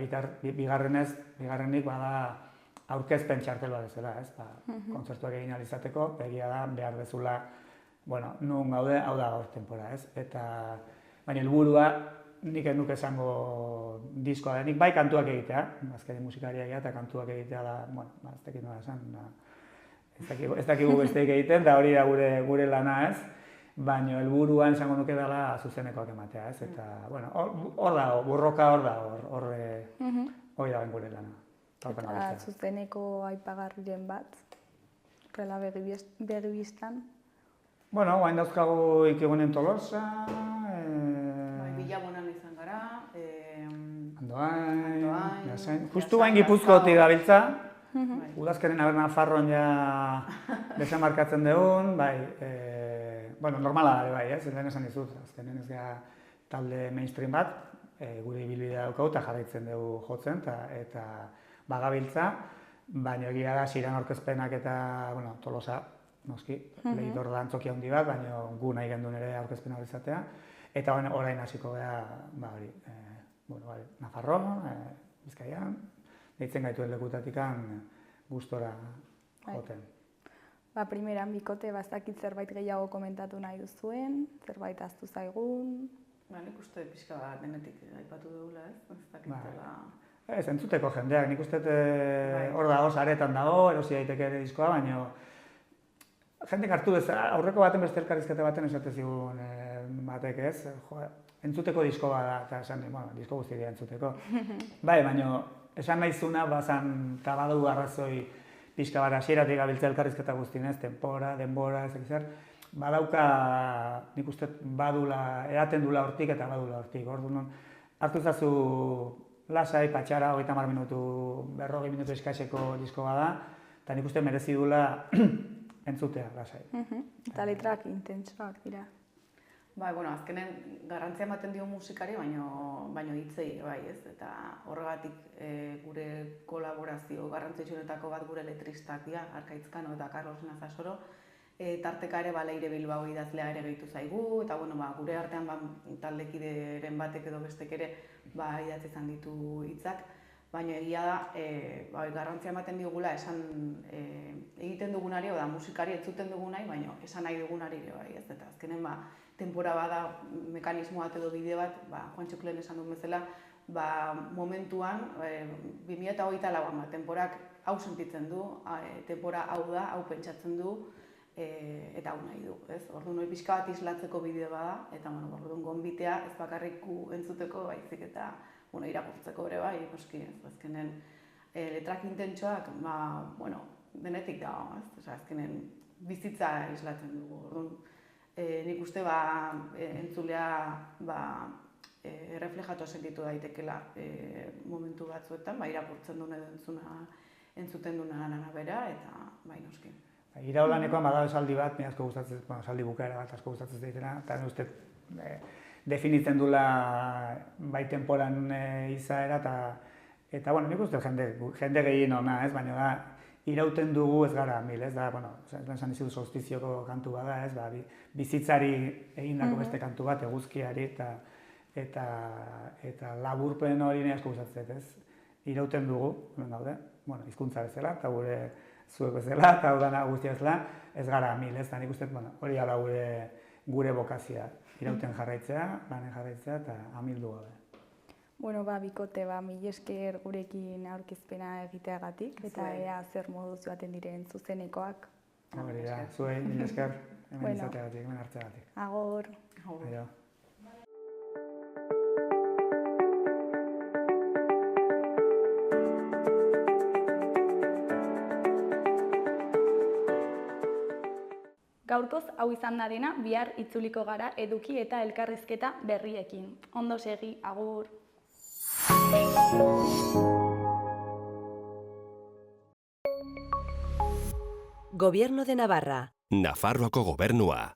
bigarrenik bada aurkezpen txartel bat bezala, ez? Kontzertuak egin ahal izateko, egia da, behar bezala, bueno, nun gaude, hau da gaur tempora, ez? Eta, baina helburua nik ez nuke esango diskoa denik, bai kantuak egitea, azkeni musikaria egitea eta kantuak egitea da, bueno, ez dakit nola esan, ez dakigu besteik egiten, da hori da gure lana, ez? Baina helburuan esango nuke dela zuzenekoak ematea, ez? Eta, bueno, hor dago, burroka hor dago, hori da gure lana. Eta zuzeneko aipagarriren bat, horrela begibistan. Bueno, guain dauzkagu Ikigunen Tolosa, Bilabonan izan gara, Andoain, Jasain. Justu guain Gipuzkoatik gabiltza, udazkenen aber Nafarroan ja desamarkatzen dugun, bai, bueno, normala da, bai, ez, lehen esan dizut, azkenen ez gara talde mainstream bat, gure ibilbidea daukagu eta jarraitzen dugu jotzen, eta bagabiltza, baina egia da Siran aurkezpenak eta, bueno, Tolosa, noski, lehidor da antzokia handi bat, baina gu nahi gendun ere aurkezpena hori izatea. Eta orain hasiko gara, hori, Nafarro, Bizkaian, deitzen gaituen lekutatikan gustora joten. Primeran bikote, bazakit zerbait gehiago komentatu nahi duzuen, zerbait ahaztu zaigun. Nik uste pixka bat denetik aipatu dugula, ez? Ez dakitela... Ez, entzuteko jendeak, nik uste hor dago, saretan dago, erosi daiteke ere diskoa, baina jendek hartu ez, aurreko baten beste elkarrizketa baten esate zigun batek ez, entzuteko disko bat da, eta esan, bueno, disko guzti dira entzuteko. Bai, baina esan nahizuna, bazan, eta badu arrazoi pixka bat hasieratik gabiltza elkarrizketa guztien ez, denbora, ez egizer, badauka, nik uste badula, edaten dula hortik eta badula hortik, orduan, hartu zazu lasai, patxara, 30 minutu, 40 minutu eskaseko disko bat da, eta nik uste merezi dula entzutea, lasai. Eta letrak intentsuak dira. Bai, bueno, azkenen garrantzia ematen dio musikari, baino hitzei, bai, ez? Eta horregatik gure kolaborazio garrantzitsuenetako bat gure letristak dira, Arkaitzkano eta Carlos Nazasoro, tarteka ere Leire Bilbao idazlea ere gehitu zaigu, eta bueno, gure artean taldekideren batek edo bestek ere idatzi izan ditu hitzak, baina egia da, garrantzia ematen digula esan egiten dugunari, oda musikari entzuten dugunai, baina esan nahi dugunari ere bai, ez? Eta azkenen tempora bada mekanismo bat edo bide bat, Juantxok lehen esan duen bezala, momentuan, 2024an, temporak hau sentitzen du, tempora hau da, hau pentsatzen du, eta hau nahi du, ez? Orduan hori pixka bat islatzeko bideo bada, eta orduan gonbitea ez bakarrik entzuteko, baizik eta irakurtzeko ere bai, noski, ez? Azkenen letrak intentsuak, denetik dago, ez? Azkenen bizitza islatzen dugu, orduan nik uste entzulea erreflejatua sentitu daitekela momentu batzuetan, irakurtzen duen edo entzuten duen lanana bera, eta bai noski. Iraulanekoan bada esaldi bat, ni asko gustatzen, esaldi bukaera bat asko gustatzen zaitena, eta ni uste definitzen dula bai temporan izaera, eta bueno, nik uste jende gehien ona, ez, baina da, irauten dugu ez gara mil, ez da, bueno, esan dizu solstizioko kantu bada, ez, bizitzari egindako beste kantu bat, eguzkiari, eta laburpen hori nahi asko gustatzen, ez, irauten dugu, hemen daude, bueno, hizkuntza bezala, eta gure zuek bezala, eta hau dana guztia bezala, ez gara mil, ez da, nik uste, hori ala gure bokazia, irauten jarraitzea, lanen jarraitzea, eta amildu gabe. Bueno, bikote, mil esker gurekin aurkezpena egiteagatik, eta ea zer moduz joaten diren zuzenekoak. Hori da, zuei, mil esker, hemen izateagatik, hemen hartzeagatik. Agor. Aio. Gaurkoz hau izan da dena, bihar itzuliko gara eduki eta elkarrizketa berriekin. Ondo segi, agur! Gobierno de Navarra. Nafarroako gobernua.